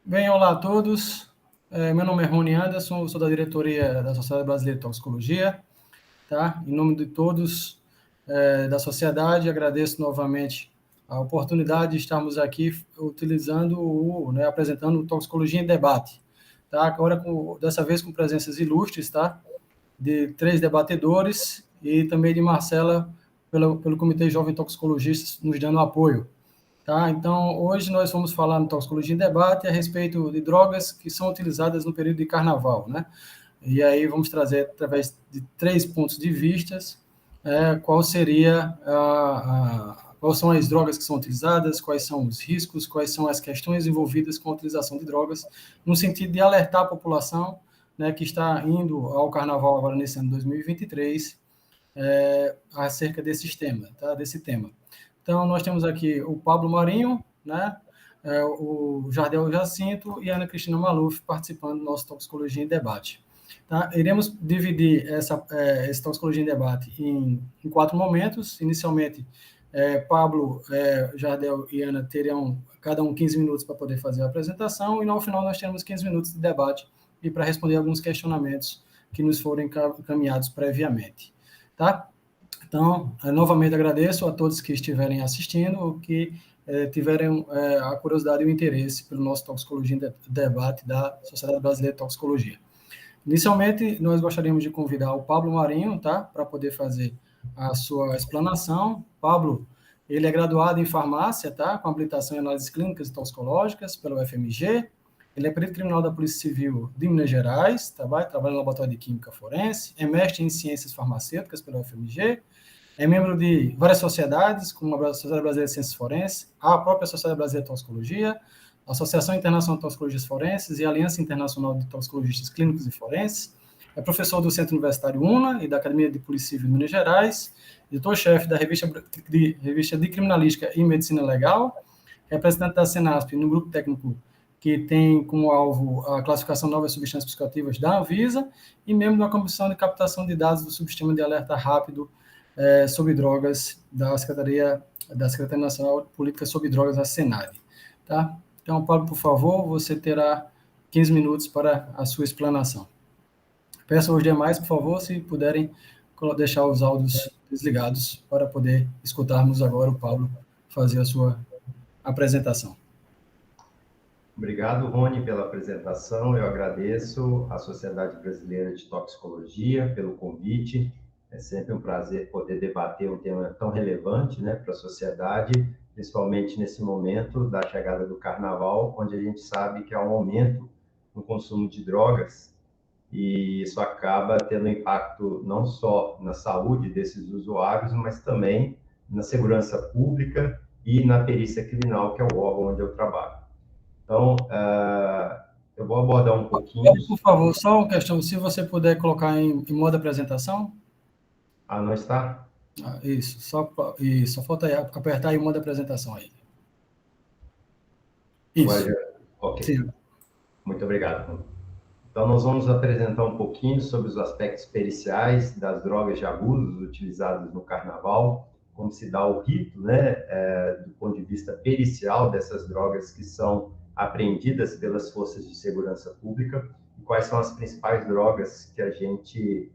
Bem, olá a todos. Meu nome é Rony Anderson, sou da diretoria da Sociedade Brasileira de Toxicologia. Tá? Em nome de todos da sociedade, agradeço novamente a oportunidade de estarmos aqui apresentando o Toxicologia em Debate. Tá? Agora, dessa vez, com presenças ilustres, tá? De 3 debatedores e também de Marcela, pelo Comitê Jovem Toxicologistas, nos dando apoio. Tá? Então, hoje nós vamos falar no Toxicologia em Debate a respeito de drogas que são utilizadas no período de carnaval, né? E aí vamos trazer, através de 3 pontos de vistas, quais são as drogas que são utilizadas, quais são os riscos, quais são as questões envolvidas com a utilização de drogas, no sentido de alertar a população, né, que está indo ao carnaval agora nesse ano 2023, acerca desse tema. Então, nós temos aqui o Pablo Marinho, né, o Jardel Jacinto e a Ana Cristina Maluf participando do nosso Toxicologia em Debate. Tá? Iremos dividir esse Toxicologia em Debate em 4 momentos. Inicialmente, Pablo, Jardel e Ana terão cada um 15 minutos para poder fazer a apresentação, e no final nós teremos 15 minutos de debate e para responder alguns questionamentos que nos foram encaminhados previamente. Tá? Então, novamente agradeço a todos que estiverem assistindo, que tiverem a curiosidade e o interesse pelo nosso Toxicologia em Debate da Sociedade Brasileira de Toxicologia. Inicialmente, nós gostaríamos de convidar o Pablo Marinho, tá, para poder fazer a sua explanação. Pablo, ele é graduado em farmácia, tá, com habilitação em análises clínicas e toxicológicas pelo UFMG. Ele é perito criminal da Polícia Civil de Minas Gerais, trabalha no Laboratório de Química Forense, é mestre em Ciências Farmacêuticas pelo UFMG, é membro de várias sociedades, como a Sociedade Brasileira de Ciências Forenses, a própria Sociedade Brasileira de Toxicologia, a Associação Internacional de Toxicologistas Forenses e a Aliança Internacional de Toxicologistas Clínicos e Forenses. É professor do Centro Universitário UNA e da Academia de Polícia Civil de Minas Gerais, editor-chefe da revista de Criminalística e Medicina Legal, representante da Senasp no grupo técnico que tem como alvo a classificação de novas substâncias psicoativas da Anvisa, e membro da Comissão de Captação de Dados do Subsistema de Alerta Rápido sobre Drogas da Secretaria Nacional de Política sobre Drogas, a SENAD. Tá? Então, Pablo, por favor, você terá 15 minutos para a sua explanação. Peço aos demais, por favor, se puderem deixar os áudios desligados para poder escutarmos agora o Pablo fazer a sua apresentação. Obrigado, Rony, pela apresentação. Eu agradeço à Sociedade Brasileira de Toxicologia pelo convite. É sempre um prazer poder debater um tema tão relevante, né, para a sociedade, principalmente nesse momento da chegada do Carnaval, onde a gente sabe que há um aumento no consumo de drogas, e isso acaba tendo impacto não só na saúde desses usuários, mas também na segurança pública e na perícia criminal, que é o órgão onde eu trabalho. Então, eu vou abordar um pouquinho... Por favor, só uma questão, se você puder colocar em modo apresentação. Ah, não está? Isso, só falta aí, apertar em modo apresentação aí. Isso. Ok. Sim. Muito obrigado. Então, nós vamos apresentar um pouquinho sobre os aspectos periciais das drogas de abuso utilizadas no Carnaval, como se dá o rito, né, do ponto de vista pericial dessas drogas que são apreendidas pelas forças de segurança pública, e quais são as principais drogas que a gente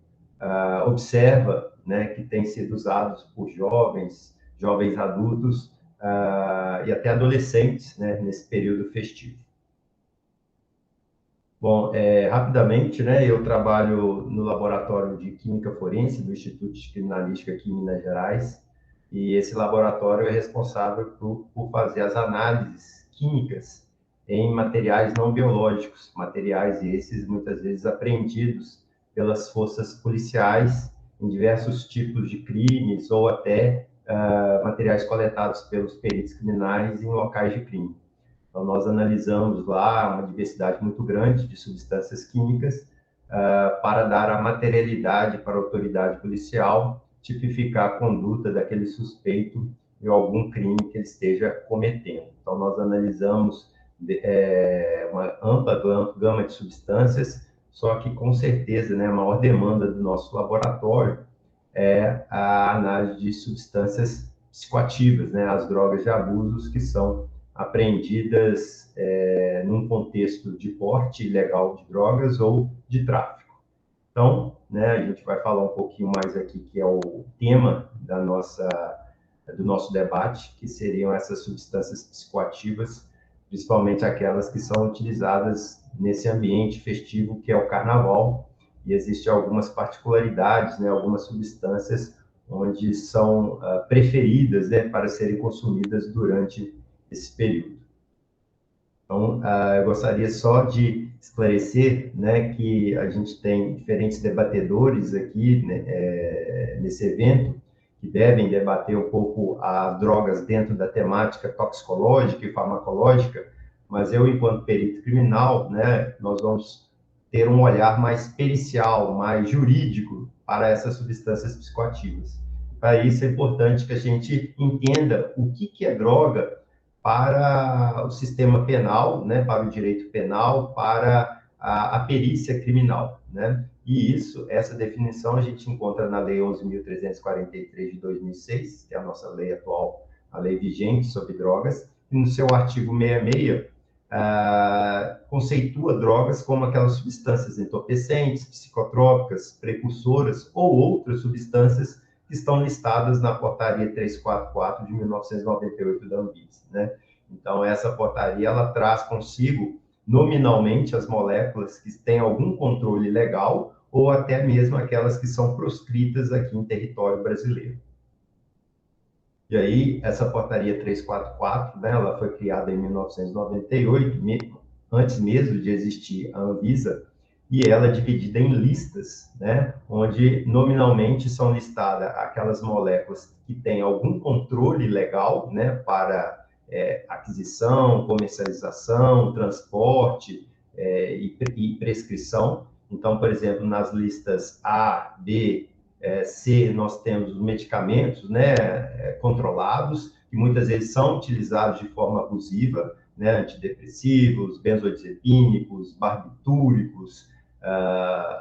observa, né, que têm sido usados por jovens adultos e até adolescentes, né, nesse período festivo. Bom, rapidamente, né, eu trabalho no Laboratório de Química Forense do Instituto de Criminalística aqui em Minas Gerais, e esse laboratório é responsável por fazer as análises químicas em materiais não biológicos, materiais esses muitas vezes apreendidos pelas forças policiais em diversos tipos de crimes ou até materiais coletados pelos peritos criminais em locais de crime. Então, nós analisamos lá uma diversidade muito grande de substâncias químicas para dar a materialidade para a autoridade policial, tipificar a conduta daquele suspeito de algum crime que ele esteja cometendo. Então, nós analisamos uma ampla gama de substâncias, só que, com certeza, né, a maior demanda do nosso laboratório é a análise de substâncias psicoativas, né, as drogas de abusos, que são apreendidas num contexto de porte ilegal de drogas ou de tráfico. Então, né, a gente vai falar um pouquinho mais aqui, que é o tema do nosso debate, que seriam essas substâncias psicoativas, principalmente aquelas que são utilizadas nesse ambiente festivo que é o carnaval, e existem algumas particularidades, né, algumas substâncias onde são preferidas, né, para serem consumidas durante esse período. Então, eu gostaria só de esclarecer, né, que a gente tem diferentes debatedores aqui, né, nesse evento, que devem debater um pouco as drogas dentro da temática toxicológica e farmacológica, mas eu, enquanto perito criminal, né, nós vamos ter um olhar mais pericial, mais jurídico para essas substâncias psicoativas. Para isso é importante que a gente entenda o que é droga para o sistema penal, né, para o direito penal, para a perícia criminal, né? E essa definição a gente encontra na Lei 11.343 de 2006, que é a nossa lei atual, a lei vigente sobre drogas, e no seu artigo 66, conceitua drogas como aquelas substâncias entorpecentes, psicotrópicas, precursoras ou outras substâncias que estão listadas na portaria 344 de 1998 da Anvisa, né? Então, essa portaria, ela traz consigo, nominalmente, as moléculas que têm algum controle legal ou até mesmo aquelas que são proscritas aqui em território brasileiro. E aí, essa portaria 344, né, ela foi criada em 1998, antes mesmo de existir a Anvisa, e ela é dividida em listas, né, onde nominalmente são listadas aquelas moléculas que têm algum controle legal, né, para aquisição, comercialização, transporte e prescrição. Então, por exemplo, nas listas A, B, C, nós temos os medicamentos, né, controlados, que muitas vezes são utilizados de forma abusiva, né, antidepressivos, benzodiazepínicos, barbitúricos,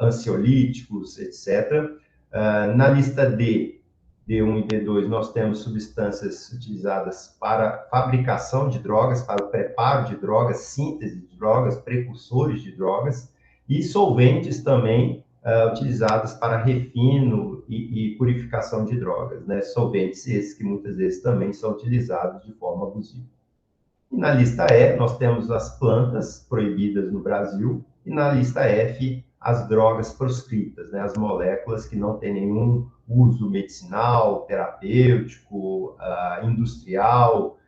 ansiolíticos, etc. Na lista D, D1 e D2, nós temos substâncias utilizadas para fabricação de drogas, para o preparo de drogas, síntese de drogas, precursores de drogas, e solventes também utilizados para refino e purificação de drogas, né? Solventes esses que muitas vezes também são utilizados de forma abusiva. E na lista E, nós temos as plantas proibidas no Brasil, e na lista F, as drogas proscritas, né? As moléculas que não têm nenhum uso medicinal, terapêutico, industrial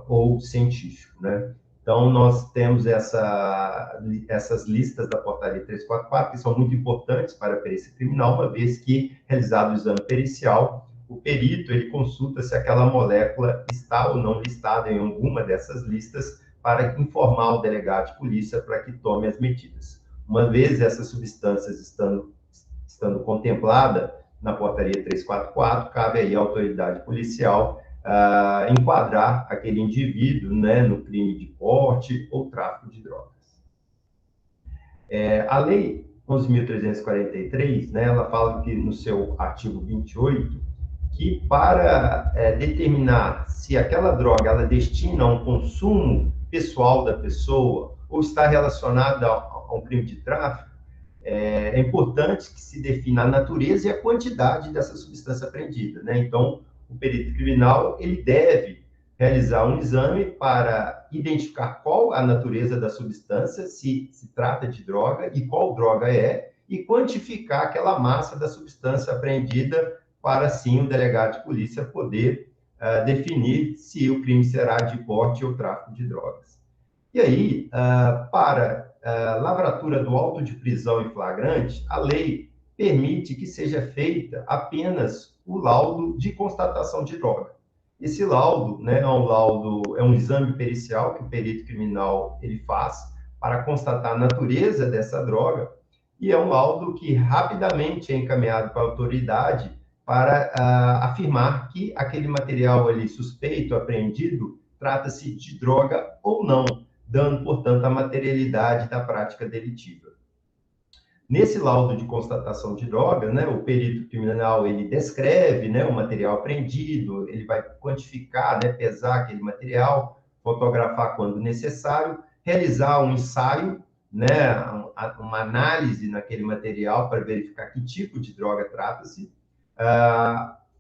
ou científico, né? Então, nós temos essas listas da portaria 344, que são muito importantes para a perícia criminal, uma vez que, realizado o exame pericial, o perito ele consulta se aquela molécula está ou não listada em alguma dessas listas para informar o delegado de polícia para que tome as medidas. Uma vez essas substâncias estando contempladas na portaria 344, cabe aí à autoridade policial enquadrar aquele indivíduo, né, no crime de porte ou tráfico de drogas. A Lei 11.343, né, ela fala que no seu artigo 28, que para determinar se aquela droga ela destina a um consumo pessoal da pessoa ou está relacionada a um crime de tráfico, é importante que se defina a natureza e a quantidade dessa substância apreendida, né? Então, o perito criminal ele deve realizar um exame para identificar qual a natureza da substância, se trata de droga e qual droga é, e quantificar aquela massa da substância apreendida para, assim, o delegado de polícia poder definir se o crime será de porte ou tráfico de drogas. E aí, para lavratura do auto de prisão em flagrante, a lei permite que seja feita apenas o laudo de constatação de droga. Esse laudo, né, é um exame pericial que o perito criminal ele faz para constatar a natureza dessa droga, e é um laudo que rapidamente é encaminhado para a autoridade para afirmar que aquele material ali suspeito, apreendido, trata-se de droga ou não, dando, portanto, a materialidade da prática delitiva. Nesse laudo de constatação de droga, né, o perito criminal ele descreve, né, o material apreendido, ele vai quantificar, né, pesar aquele material, fotografar quando necessário, realizar um ensaio, né, uma análise naquele material para verificar que tipo de droga trata-se,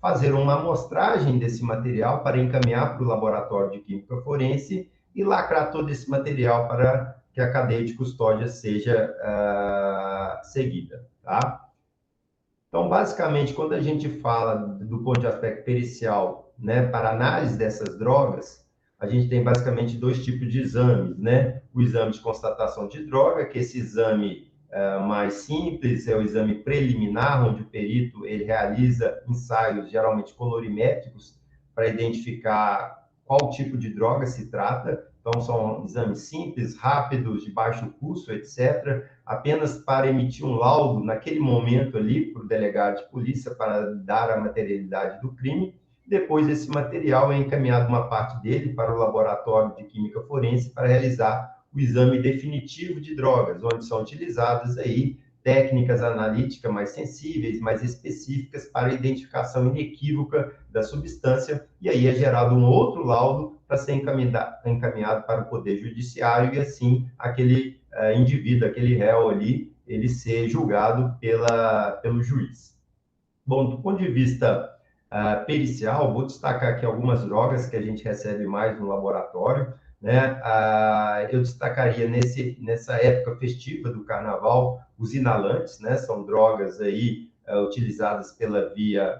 fazer uma amostragem desse material para encaminhar para o laboratório de química forense e lacrar todo esse material para que a cadeia de custódia seja seguida, tá? Então, basicamente, quando a gente fala do ponto de aspecto pericial, né, para análise dessas drogas, a gente tem basicamente dois tipos de exames, né? O exame de constatação de droga, que esse exame mais simples é o exame preliminar, onde o perito ele realiza ensaios geralmente colorimétricos para identificar qual tipo de droga se trata. Então, são exames simples, rápidos, de baixo custo, etc., apenas para emitir um laudo naquele momento ali para o delegado de polícia para dar a materialidade do crime. Depois, esse material é encaminhado uma parte dele para o laboratório de química forense para realizar o exame definitivo de drogas, onde são utilizadas aí técnicas analíticas mais sensíveis, mais específicas para a identificação inequívoca da substância, e aí é gerado um outro laudo para ser encaminhado para o Poder Judiciário e, assim, aquele indivíduo, aquele réu ali, ele ser julgado pelo juiz. Bom, do ponto de vista pericial, vou destacar aqui algumas drogas que a gente recebe mais no laboratório, né? Eu destacaria nessa época festiva do carnaval os inalantes, né? São drogas aí utilizadas pela via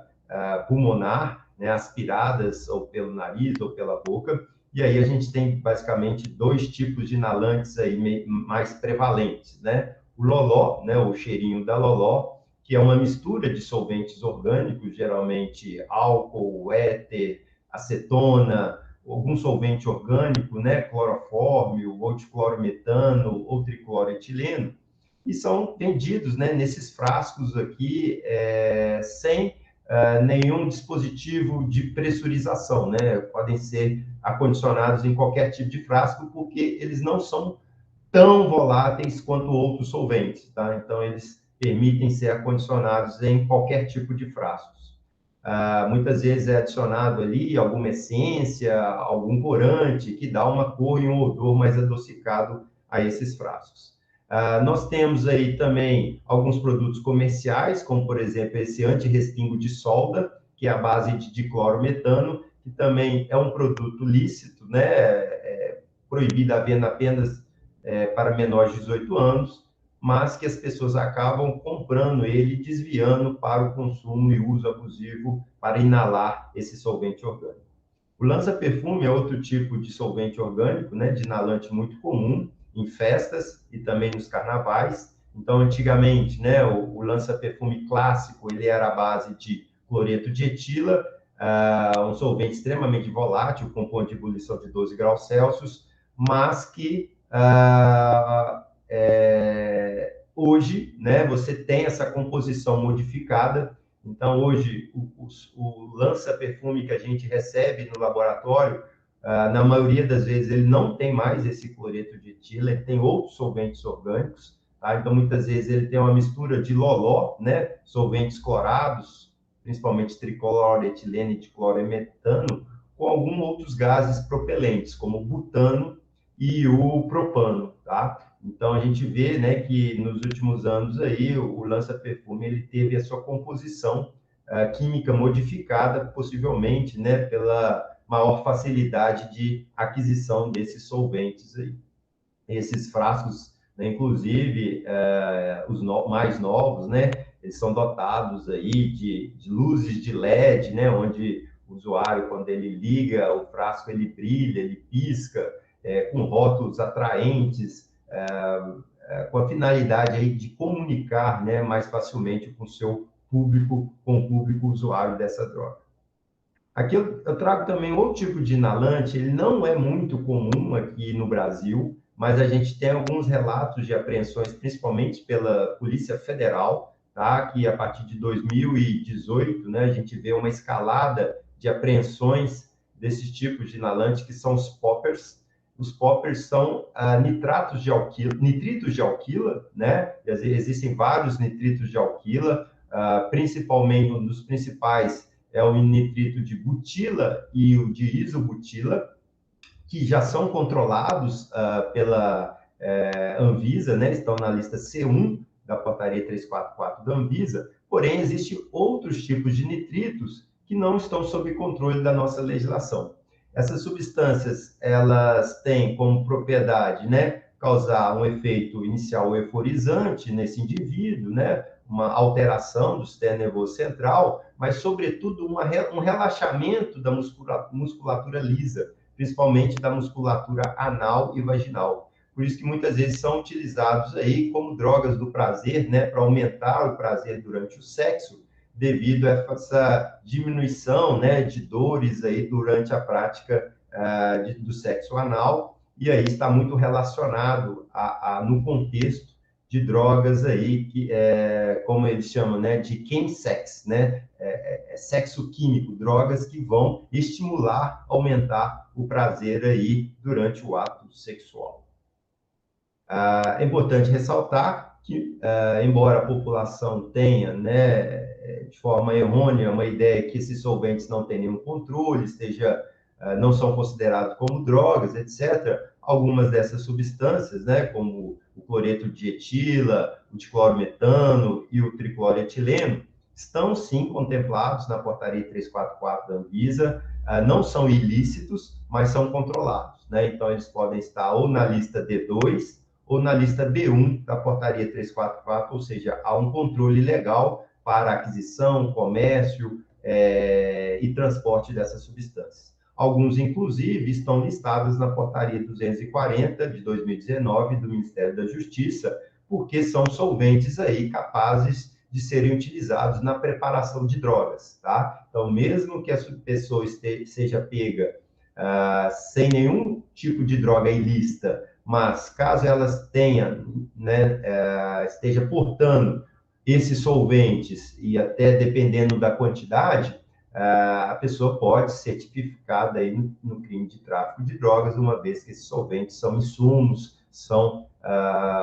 pulmonar, né? Aspiradas ou pelo nariz ou pela boca. E aí a gente tem basicamente dois tipos de inalantes aí mais prevalentes, né? O loló, né? O cheirinho da loló, que é uma mistura de solventes orgânicos, geralmente álcool, éter, acetona, algum solvente orgânico, né, clorofórmio, ou diclorometano, ou tricloroetileno, e são vendidos, né, nesses frascos aqui, sem nenhum dispositivo de pressurização, né, podem ser acondicionados em qualquer tipo de frasco, porque eles não são tão voláteis quanto outros solventes, tá? Então, eles permitem ser acondicionados em qualquer tipo de frascos. Muitas vezes é adicionado ali alguma essência, algum corante, que dá uma cor e um odor mais adocicado a esses frascos. Nós temos aí também alguns produtos comerciais, como, por exemplo, esse anti-respingo de solda, que é a base de diclorometano, que também é um produto lícito, né? Proibido a venda apenas para menores de 18 anos, mas que as pessoas acabam comprando ele e desviando para o consumo e uso abusivo para inalar esse solvente orgânico. O lança-perfume é outro tipo de solvente orgânico, né, de inalante muito comum em festas e também nos carnavais. Então, antigamente, né, o lança-perfume clássico, ele era a base de cloreto de etila, um solvente extremamente volátil, com ponto de ebulição de 12 graus Celsius, mas que hoje, né, você tem essa composição modificada. Então, hoje, o lança-perfume que a gente recebe no laboratório, na maioria das vezes, ele não tem mais esse cloreto de etila, ele tem outros solventes orgânicos, tá? Então, muitas vezes, ele tem uma mistura de loló, né, solventes clorados, principalmente tricloroetileno e diclorometano, com alguns outros gases propelentes, como o butano e o propano, tá? Então, a gente vê, né, que nos últimos anos aí, o lança-perfume, ele teve a sua composição química modificada, possivelmente, né, pela maior facilidade de aquisição desses solventes aí. Esses frascos, né, inclusive, os mais novos, né, eles são dotados aí de luzes de LED, né, onde o usuário, quando ele liga o frasco, ele brilha, ele pisca, com rótulos atraentes, com a finalidade aí de comunicar, né, mais facilmente com o seu público, com o público usuário dessa droga. Aqui eu trago também outro tipo de inalante, ele não é muito comum aqui no Brasil, mas a gente tem alguns relatos de apreensões, principalmente pela Polícia Federal, tá? Que a partir de 2018, né, a gente vê uma escalada de apreensões desses tipos de inalante, que são os poppers. Os poppers são nitritos de alquila, né? Existem vários nitritos de alquila, principalmente um dos principais é o nitrito de butila e o de isobutila, que já são controlados pela Anvisa, né? Estão na lista C1 da portaria 344 da Anvisa, porém, existem outros tipos de nitritos que não estão sob controle da nossa legislação. Essas substâncias, elas têm como propriedade, né, causar um efeito inicial euforizante nesse indivíduo, né, uma alteração do sistema nervoso central, mas, sobretudo, um relaxamento da musculatura lisa, principalmente da musculatura anal e vaginal. Por isso que muitas vezes são utilizados aí como drogas do prazer, né, para aumentar o prazer durante o sexo, devido a essa diminuição, né, de dores aí durante a prática do sexo anal, e aí está muito relacionado no contexto de drogas aí, que como eles chamam, né, de chemsex, né, sexo químico, drogas que vão estimular, aumentar o prazer aí durante o ato sexual. É importante ressaltar que, embora a população tenha, né, de forma errônea, uma ideia que esses solventes não têm nenhum controle, não são considerados como drogas, etc., algumas dessas substâncias, né, como o cloreto de etila, o diclorometano e o tricloretileno, estão sim contemplados na portaria 344 da Anvisa, não são ilícitos, mas são controlados, né? Então, eles podem estar ou na lista D2 ou na lista B1 da portaria 344, ou seja, há um controle legal para aquisição, comércio e transporte dessas substâncias. Alguns, inclusive, estão listados na portaria 240 de 2019 do Ministério da Justiça, porque são solventes aí capazes de serem utilizados na preparação de drogas, tá? Então, mesmo que a pessoa seja pega sem nenhum tipo de droga ilícita, mas caso elas tenham, né, esteja portando esses solventes e até dependendo da quantidade, a pessoa pode ser tipificada aí no crime de tráfico de drogas, uma vez que esses solventes são insumos, são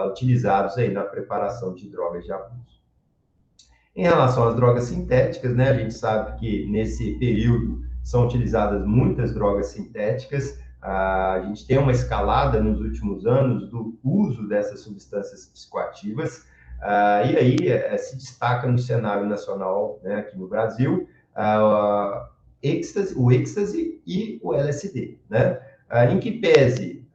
utilizados aí na preparação de drogas de abuso. Em relação às drogas sintéticas, né, a gente sabe que nesse período são utilizadas muitas drogas sintéticas. A gente tem uma escalada nos últimos anos do uso dessas substâncias psicoativas, e aí se destaca no cenário nacional, né, aqui no Brasil, o êxtase e o LSD, né? Em que pese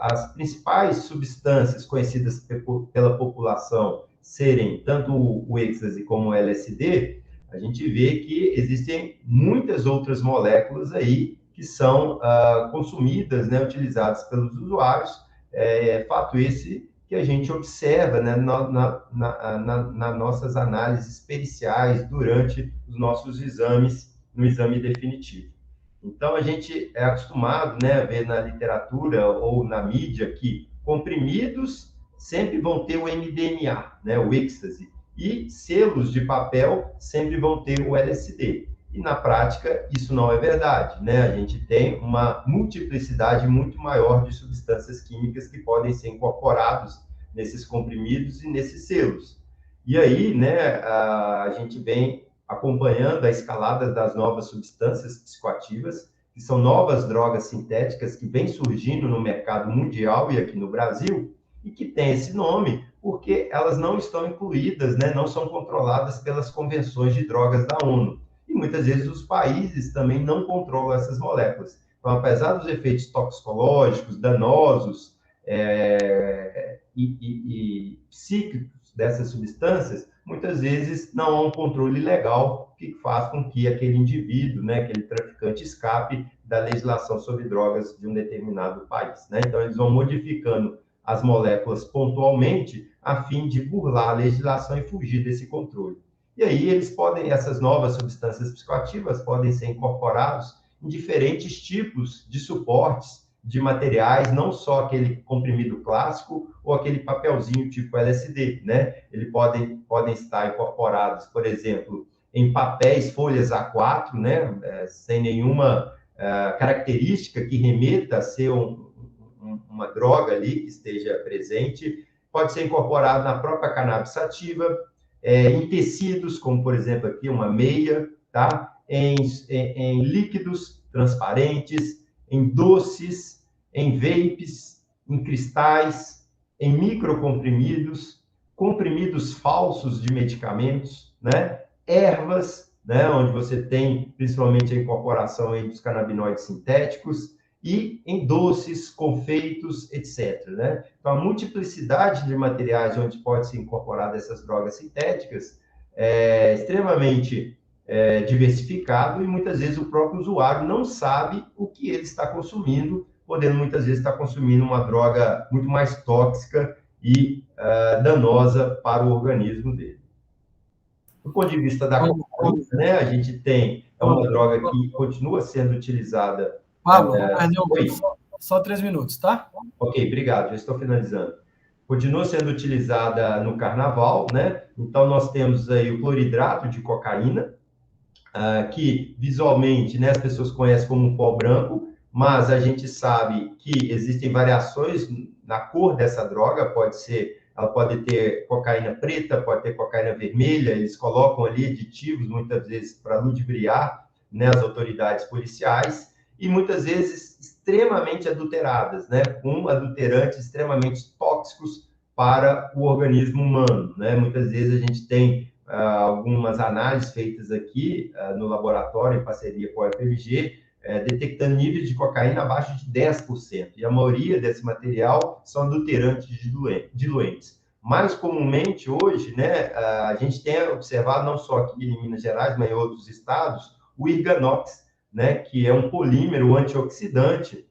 as principais substâncias conhecidas pela população serem tanto o êxtase como o LSD, a gente vê que existem muitas outras moléculas aí que são consumidas, né, utilizadas pelos usuários, fato esse que a gente observa, né, nas nossas análises periciais durante os nossos exames, no exame definitivo. Então, a gente é acostumado, né, a ver na literatura ou na mídia que comprimidos sempre vão ter o MDMA, né, o êxtase, e selos de papel sempre vão ter o LSD. E na prática, isso não é verdade, né? A gente tem uma multiplicidade muito maior de substâncias químicas que podem ser incorporados nesses comprimidos e nesses selos. E aí, né, a gente vem acompanhando a escalada das novas substâncias psicoativas, que são novas drogas sintéticas que vêm surgindo no mercado mundial e aqui no Brasil, e que tem esse nome porque elas não estão incluídas, né, não são controladas pelas convenções de drogas da ONU. E muitas vezes os países também não controlam essas moléculas. Então, apesar dos efeitos toxicológicos, danosos e psíquicos dessas substâncias, muitas vezes não há um controle legal que faz com que aquele indivíduo, né, aquele traficante, escape da legislação sobre drogas de um determinado país, né? Então, eles vão modificando as moléculas pontualmente a fim de burlar a legislação e fugir desse controle. E aí essas novas substâncias psicoativas podem ser incorporados em diferentes tipos de suportes de materiais, não só aquele comprimido clássico ou aquele papelzinho tipo LSD, né? Eles podem estar incorporados, por exemplo, em papéis, folhas A4, né? Sem nenhuma característica que remeta a ser uma droga ali que esteja presente. Pode ser incorporado na própria cannabis sativa, em tecidos, como, por exemplo, aqui uma meia, tá? Em líquidos transparentes, em doces, em vapes, em cristais, em microcomprimidos, comprimidos falsos de medicamentos, né? Ervas, né? Onde você tem principalmente a incorporação aí dos canabinoides sintéticos, e em doces, confeitos, etc. Né? Então, a multiplicidade de materiais onde pode ser incorporada essas drogas sintéticas é extremamente diversificado e muitas vezes o próprio usuário não sabe o que ele está consumindo, podendo muitas vezes estar consumindo uma droga muito mais tóxica e danosa para o organismo dele. Do ponto de vista da cocaína, né, a gente tem uma droga que continua sendo utilizada. Pablo, perdão, só 3 minutos, tá? Ok, obrigado, já estou finalizando. Continua sendo utilizada no carnaval, né? Então, nós temos aí o cloridrato de cocaína, que visualmente, né, as pessoas conhecem como um pó branco, mas a gente sabe que existem variações na cor dessa droga, ela pode ter cocaína preta, pode ter cocaína vermelha, eles colocam ali aditivos, muitas vezes, para ludibriar, né, as autoridades policiais, e muitas vezes extremamente adulteradas, né, com adulterantes extremamente tóxicos para o organismo humano, né? Muitas vezes a gente tem algumas análises feitas aqui no laboratório, em parceria com a UFMG, detectando níveis de cocaína abaixo de 10%. E a maioria desse material são adulterantes diluentes. Mais comumente, hoje, né, a gente tem observado, não só aqui em Minas Gerais, mas em outros estados, o Irganox, né, que é um polímero antioxidante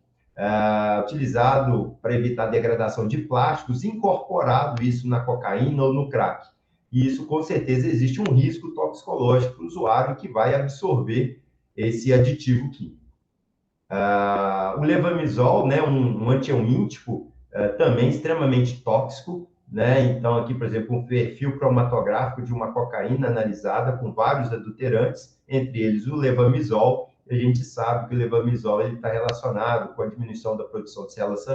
utilizado para evitar a degradação de plásticos, incorporado isso na cocaína ou no crack. E isso, com certeza, existe um risco toxicológico para o usuário que vai absorver esse aditivo químico. O levamisol, né, um antihelmíntico, também extremamente tóxico, né? Então, aqui, por exemplo, um perfil cromatográfico de uma cocaína analisada com vários adulterantes, entre eles o levamisol. A gente sabe que o levamisol está relacionado com a diminuição da produção de células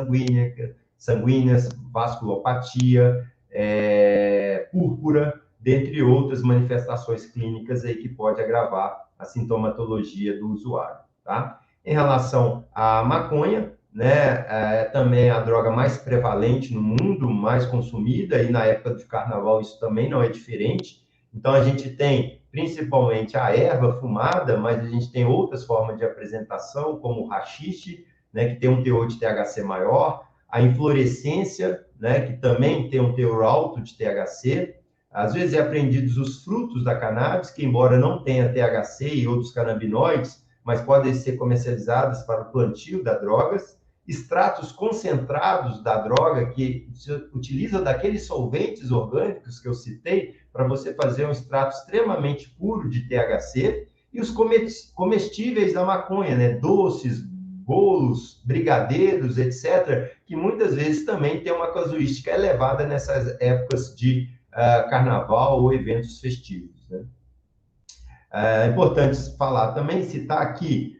sanguíneas, vasculopatia, púrpura, dentre outras manifestações clínicas aí que pode agravar a sintomatologia do usuário, tá? Em relação à maconha, né, também é a droga mais prevalente no mundo, mais consumida, e na época do carnaval isso também não é diferente. Então, a gente tem principalmente a erva fumada, mas a gente tem outras formas de apresentação, como o haxixe, né, que tem um teor de THC maior, a inflorescência, né, que também tem um teor alto de THC. Às vezes é apreendidos os frutos da cannabis, que embora não tenha THC e outros canabinoides, mas podem ser comercializadas para o plantio das drogas, extratos concentrados da droga, que se utiliza daqueles solventes orgânicos que eu citei, para você fazer um extrato extremamente puro de THC, e os comestíveis da maconha, né? Doces, bolos, brigadeiros, etc., que muitas vezes também tem uma casuística elevada nessas épocas de carnaval ou eventos festivos, né? É importante falar também, citar aqui,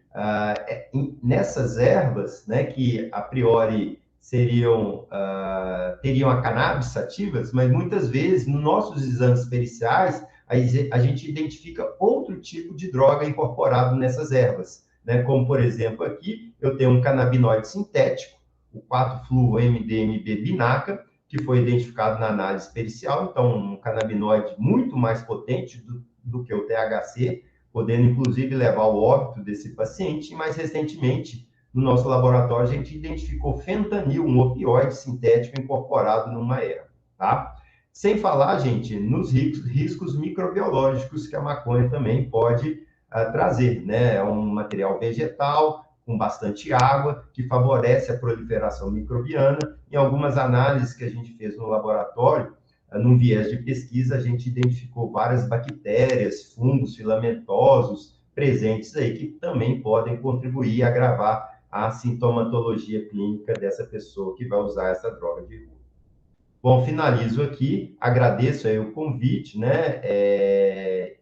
nessas ervas, né, que a priori teriam a cannabis sativas, mas muitas vezes, nos nossos exames periciais, a gente identifica outro tipo de droga incorporado nessas ervas, né, como, por exemplo, aqui, eu tenho um canabinoide sintético, o 4-fluo-MDMB-binaca, que foi identificado na análise pericial, então, um canabinoide muito mais potente do que o THC, podendo, inclusive, levar ao óbito desse paciente. E, mais recentemente, no nosso laboratório, a gente identificou fentanil, um opioide sintético incorporado numa erva, tá? Sem falar, gente, nos riscos microbiológicos que a maconha também pode trazer, né? É um material vegetal, com bastante água, que favorece a proliferação microbiana. Em algumas análises que a gente fez no laboratório, num viés de pesquisa, a gente identificou várias bactérias, fungos filamentosos presentes aí, que também podem contribuir e agravar a sintomatologia clínica dessa pessoa que vai usar essa droga de rua. Bom, finalizo aqui, agradeço aí o convite, né,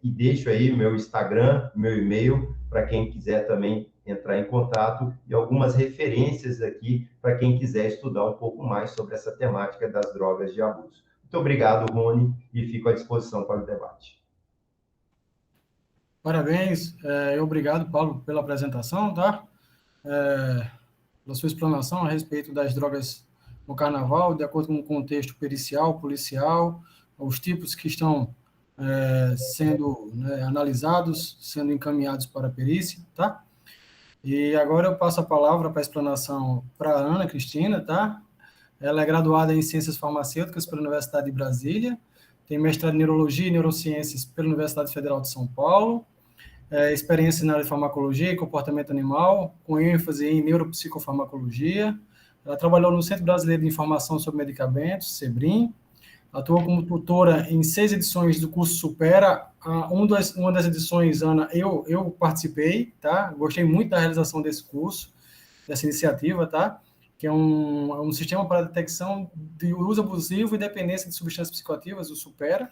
e deixo aí meu Instagram, meu e-mail, para quem quiser também entrar em contato, e algumas referências aqui para quem quiser estudar um pouco mais sobre essa temática das drogas de abuso. Muito obrigado, Rony, e fico à disposição para o debate. Parabéns, obrigado, Paulo, pela apresentação, tá? pela sua explanação a respeito das drogas no Carnaval, de acordo com o contexto pericial, policial, os tipos que estão sendo, né, analisados, sendo encaminhados para a perícia, tá? E agora eu passo a palavra para a explanação para a Ana Cristina, tá? Ela é graduada em Ciências Farmacêuticas pela Universidade de Brasília, tem mestrado em Neurologia e Neurociências pela Universidade Federal de São Paulo, experiência na área de farmacologia e comportamento animal, com ênfase em neuropsicofarmacologia. Ela trabalhou no Centro Brasileiro de Informação sobre Medicamentos, CEBRIM, atuou como tutora em 6 edições do curso Supera. Uma das edições, Ana, eu participei, tá? Gostei muito da realização desse curso, dessa iniciativa, tá? Que é um sistema para detecção de uso abusivo e dependência de substâncias psicoativas, o Supera,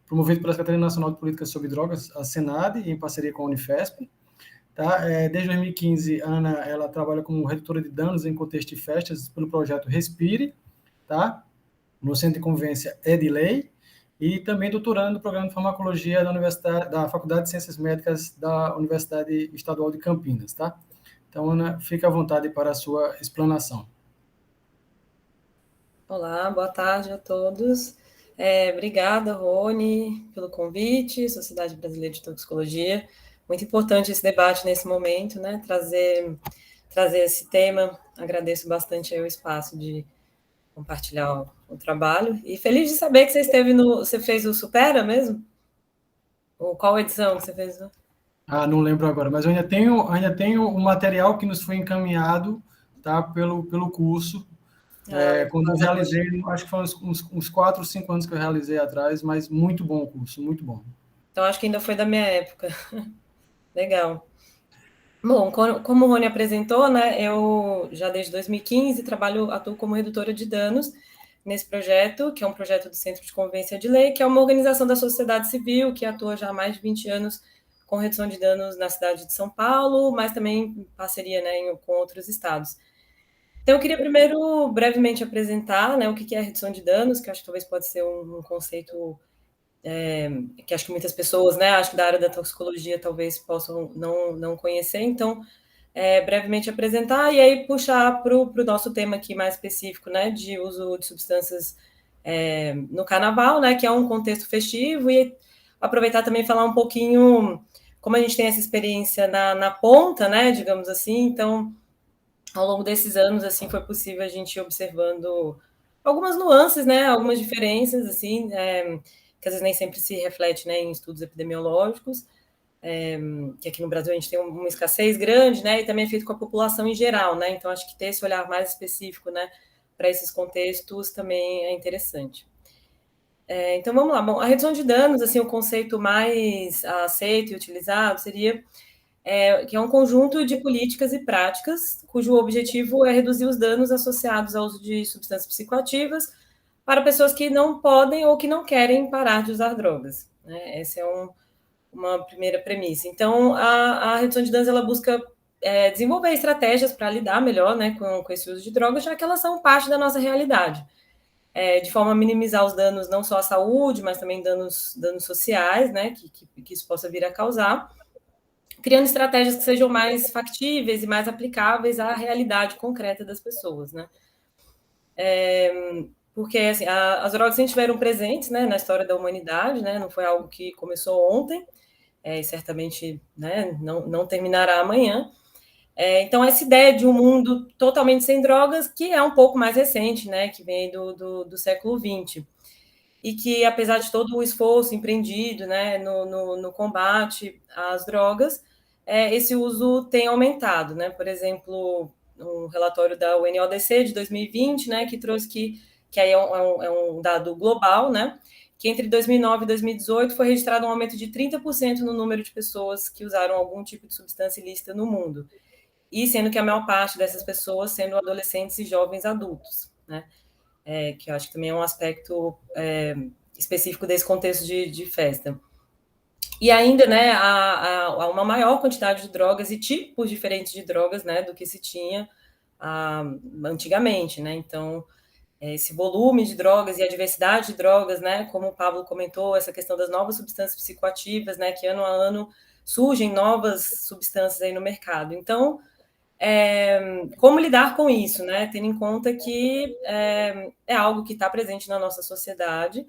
promovido pela Secretaria Nacional de Políticas sobre Drogas, a Senad, em parceria com a Unifesp. Tá? Desde 2015, Ana, ela trabalha como redutora de danos em contexto de festas pelo projeto Respire, tá? No Centro de Convivência Edilei, e também doutorando no programa de farmacologia da Faculdade de Ciências Médicas da Universidade Estadual de Campinas, tá? Então, Ana, fique à vontade para a sua explanação. Olá, boa tarde a todos. Obrigada, Rony, pelo convite, Sociedade Brasileira de Toxicologia. Muito importante esse debate nesse momento, né? Trazer esse tema. Agradeço bastante aí o espaço de compartilhar o trabalho. E feliz de saber que você fez o Supera mesmo? Ou qual edição que você fez? Não lembro agora, mas eu ainda tenho o material que nos foi encaminhado, tá, pelo curso. Quando eu realizei, acho que foram uns 4 ou 5 anos que eu realizei atrás, mas muito bom o curso, muito bom. Então, acho que ainda foi da minha época. Legal. Bom, como o Rony apresentou, né, eu já desde 2015 atuo como redutora de danos nesse projeto, que é um projeto do Centro de Convivência de Lei, que é uma organização da sociedade civil que atua já há mais de 20 anos com redução de danos na cidade de São Paulo, mas também em parceria, né, com outros estados. Então, eu queria primeiro brevemente apresentar, né, o que é a redução de danos, que eu acho que talvez pode ser um conceito que acho que muitas pessoas, né, acho que da área da toxicologia talvez possam não conhecer. Então, brevemente apresentar e aí puxar para o nosso tema aqui mais específico, né, de uso de substâncias no carnaval, né, que é um contexto festivo, e aproveitar também e falar um pouquinho como a gente tem essa experiência na ponta, né, digamos assim. Então, ao longo desses anos, assim, foi possível a gente ir observando algumas nuances, né, algumas diferenças, assim, que às vezes nem sempre se reflete, né, em estudos epidemiológicos, que aqui no Brasil a gente tem uma escassez grande, né, e também é feito com a população em geral, né, então acho que ter esse olhar mais específico, né, para esses contextos também é interessante. Então vamos lá. Bom, a redução de danos, assim, o conceito mais aceito e utilizado seria que é um conjunto de políticas e práticas cujo objetivo é reduzir os danos associados ao uso de substâncias psicoativas para pessoas que não podem ou que não querem parar de usar drogas, né? Essa é uma primeira premissa. Então, a redução de danos, ela busca desenvolver estratégias para lidar melhor, né, com esse uso de drogas, já que elas são parte da nossa realidade, de forma a minimizar os danos não só à saúde, mas também danos sociais, né, que isso possa vir a causar, criando estratégias que sejam mais factíveis e mais aplicáveis à realidade concreta das pessoas, né? Porque assim, as drogas sempre estiveram presentes, né, na história da humanidade, né? Não foi algo que começou ontem, e certamente, né, não terminará amanhã. Então, essa ideia de um mundo totalmente sem drogas, que é um pouco mais recente, né, que vem do século XX, e que, apesar de todo o esforço empreendido, né, no combate às drogas, esse uso tem aumentado, né? Por exemplo, um relatório da UNODC de 2020, né, que trouxe que aí é um dado global, né, que entre 2009 e 2018 foi registrado um aumento de 30% no número de pessoas que usaram algum tipo de substância ilícita no mundo, e sendo que a maior parte dessas pessoas sendo adolescentes e jovens adultos, né? Que eu acho que também é um aspecto específico desse contexto de festa. E ainda, né, há uma maior quantidade de drogas e tipos diferentes de drogas, né, do que se tinha antigamente, né? Então, esse volume de drogas e a diversidade de drogas, né, como o Pablo comentou, essa questão das novas substâncias psicoativas, né, que ano a ano surgem novas substâncias aí no mercado. Então, como lidar com isso, né? Tendo em conta que é algo que está presente na nossa sociedade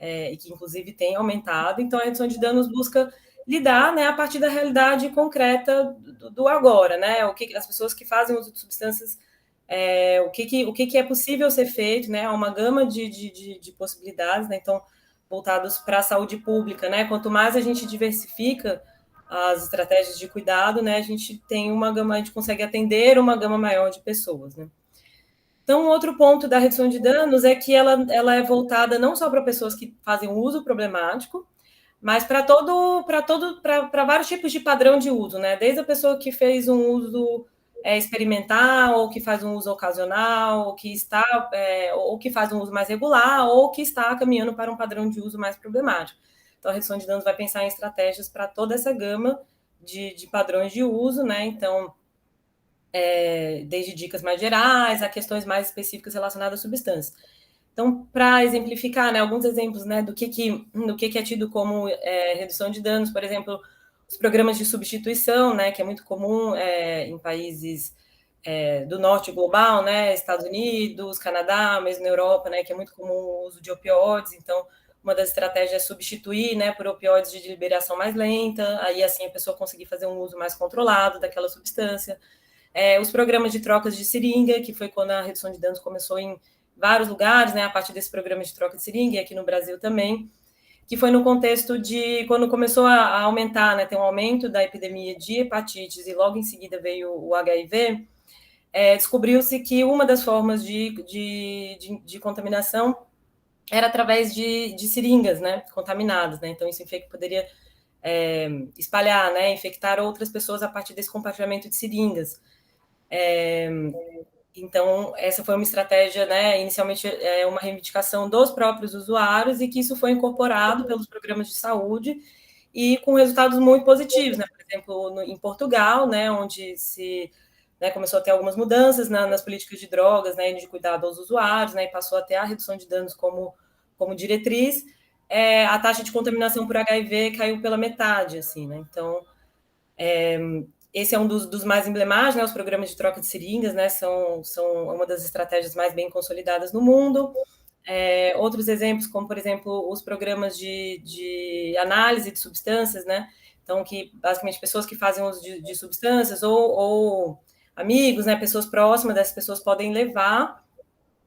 e que, inclusive, tem aumentado. Então, a redução de danos busca lidar, né, a partir da realidade concreta do agora, né? O que as pessoas que fazem uso de substâncias, o que é possível ser feito, né? Há uma gama de possibilidades, né? Então, voltados para a saúde pública, né? Quanto mais a gente diversifica as estratégias de cuidado, né, a gente tem uma gama, a gente consegue atender uma gama maior de pessoas, né. Então, outro ponto da redução de danos é que ela é voltada não só para pessoas que fazem uso problemático, mas para vários tipos de padrão de uso, né, desde a pessoa que fez um uso experimental, ou que faz um uso ocasional, ou que faz um uso mais regular, ou que está caminhando para um padrão de uso mais problemático. Então, a redução de danos vai pensar em estratégias para toda essa gama de padrões de uso, né? Então, desde dicas mais gerais a questões mais específicas relacionadas à substância. Então, para exemplificar, né, alguns exemplos, né, do que é tido como redução de danos, por exemplo, os programas de substituição, né, que é muito comum em países do norte global, né, Estados Unidos, Canadá, mesmo na Europa, né, que é muito comum o uso de opioides. Então, uma das estratégias é substituir, né, por opioides de liberação mais lenta, aí assim a pessoa conseguir fazer um uso mais controlado daquela substância. Os programas de trocas de seringa, que foi quando a redução de danos começou em vários lugares, né, a partir desse programa de troca de seringa, e aqui no Brasil também, que foi no contexto de quando começou a aumentar, né, ter um aumento da epidemia de hepatites e logo em seguida veio o HIV, descobriu-se que uma das formas de contaminação era através de seringas, né, contaminadas, né, então isso poderia espalhar, né, infectar outras pessoas a partir desse compartilhamento de seringas. Então, essa foi uma estratégia, né, inicialmente uma reivindicação dos próprios usuários e que isso foi incorporado pelos programas de saúde e com resultados muito positivos, né, por exemplo, em Portugal, né, onde começou a ter algumas mudanças nas políticas de drogas, né, de cuidado aos usuários, né, e passou a ter a redução de danos como diretriz, a taxa de contaminação por HIV caiu pela metade, assim, né, então esse é um dos mais emblemáticos, né? Os programas de troca de seringas, né? São uma das estratégias mais bem consolidadas no mundo. Outros exemplos, como, por exemplo, os programas de análise de substâncias, né? Então, que basicamente pessoas que fazem uso de substâncias ou amigos, né? Pessoas próximas dessas pessoas podem levar,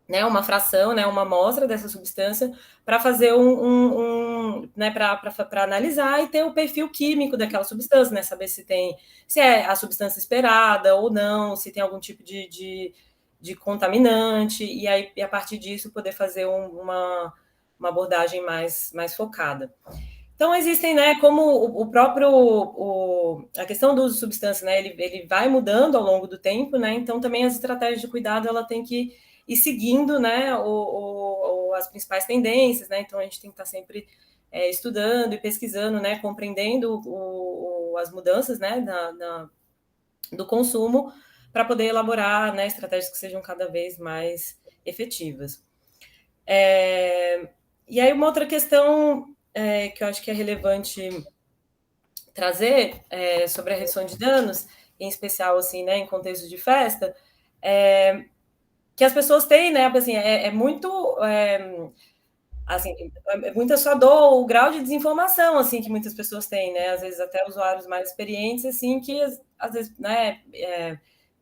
né, uma fração, né, uma amostra dessa substância para fazer né, para analisar e ter o perfil químico daquela substância, né, saber se é a substância esperada ou não, se tem algum tipo de contaminante, e aí a partir disso poder fazer uma abordagem mais focada. Então, existem, né, como a questão do uso de substância, né, ele vai mudando ao longo do tempo, né, então também as estratégias de cuidado, ela tem que ir seguindo, né, as principais tendências, né, então a gente tem que estar sempre estudando e pesquisando, né, compreendendo as mudanças, né, do consumo, para poder elaborar, né, estratégias que sejam cada vez mais efetivas. E aí uma outra questão que eu acho que é relevante trazer sobre a redução de danos, em especial, assim, né, em contexto de festa, que as pessoas têm, né, assim, muito, assim, é muito assustador o grau de desinformação, assim, que muitas pessoas têm, né, às vezes até usuários mais experientes, assim, que às vezes, né,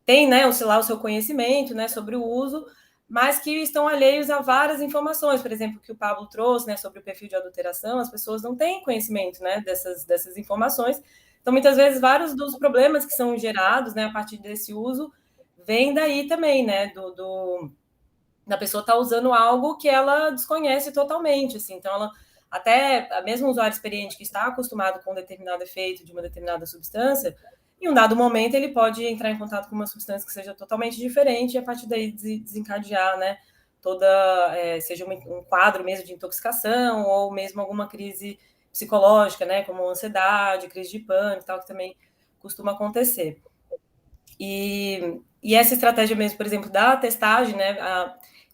tem, né, sei lá, o seu conhecimento, né, sobre o uso, mas que estão alheios a várias informações, por exemplo, que o Pablo trouxe, né, sobre o perfil de adulteração, as pessoas não têm conhecimento, né, dessas informações. Então, muitas vezes, vários dos problemas que são gerados, né, a partir desse uso, vem daí também, né, da pessoa estar usando algo que ela desconhece totalmente, assim. Então, ela, até mesmo um usuário experiente que está acostumado com um determinado efeito de uma determinada substância, em um dado momento ele pode entrar em contato com uma substância que seja totalmente diferente e a partir daí desencadear, né, seja um quadro mesmo de intoxicação ou mesmo alguma crise psicológica, né, como ansiedade, crise de pânico, tal, que também costuma acontecer. E essa estratégia mesmo, por exemplo, da testagem, né,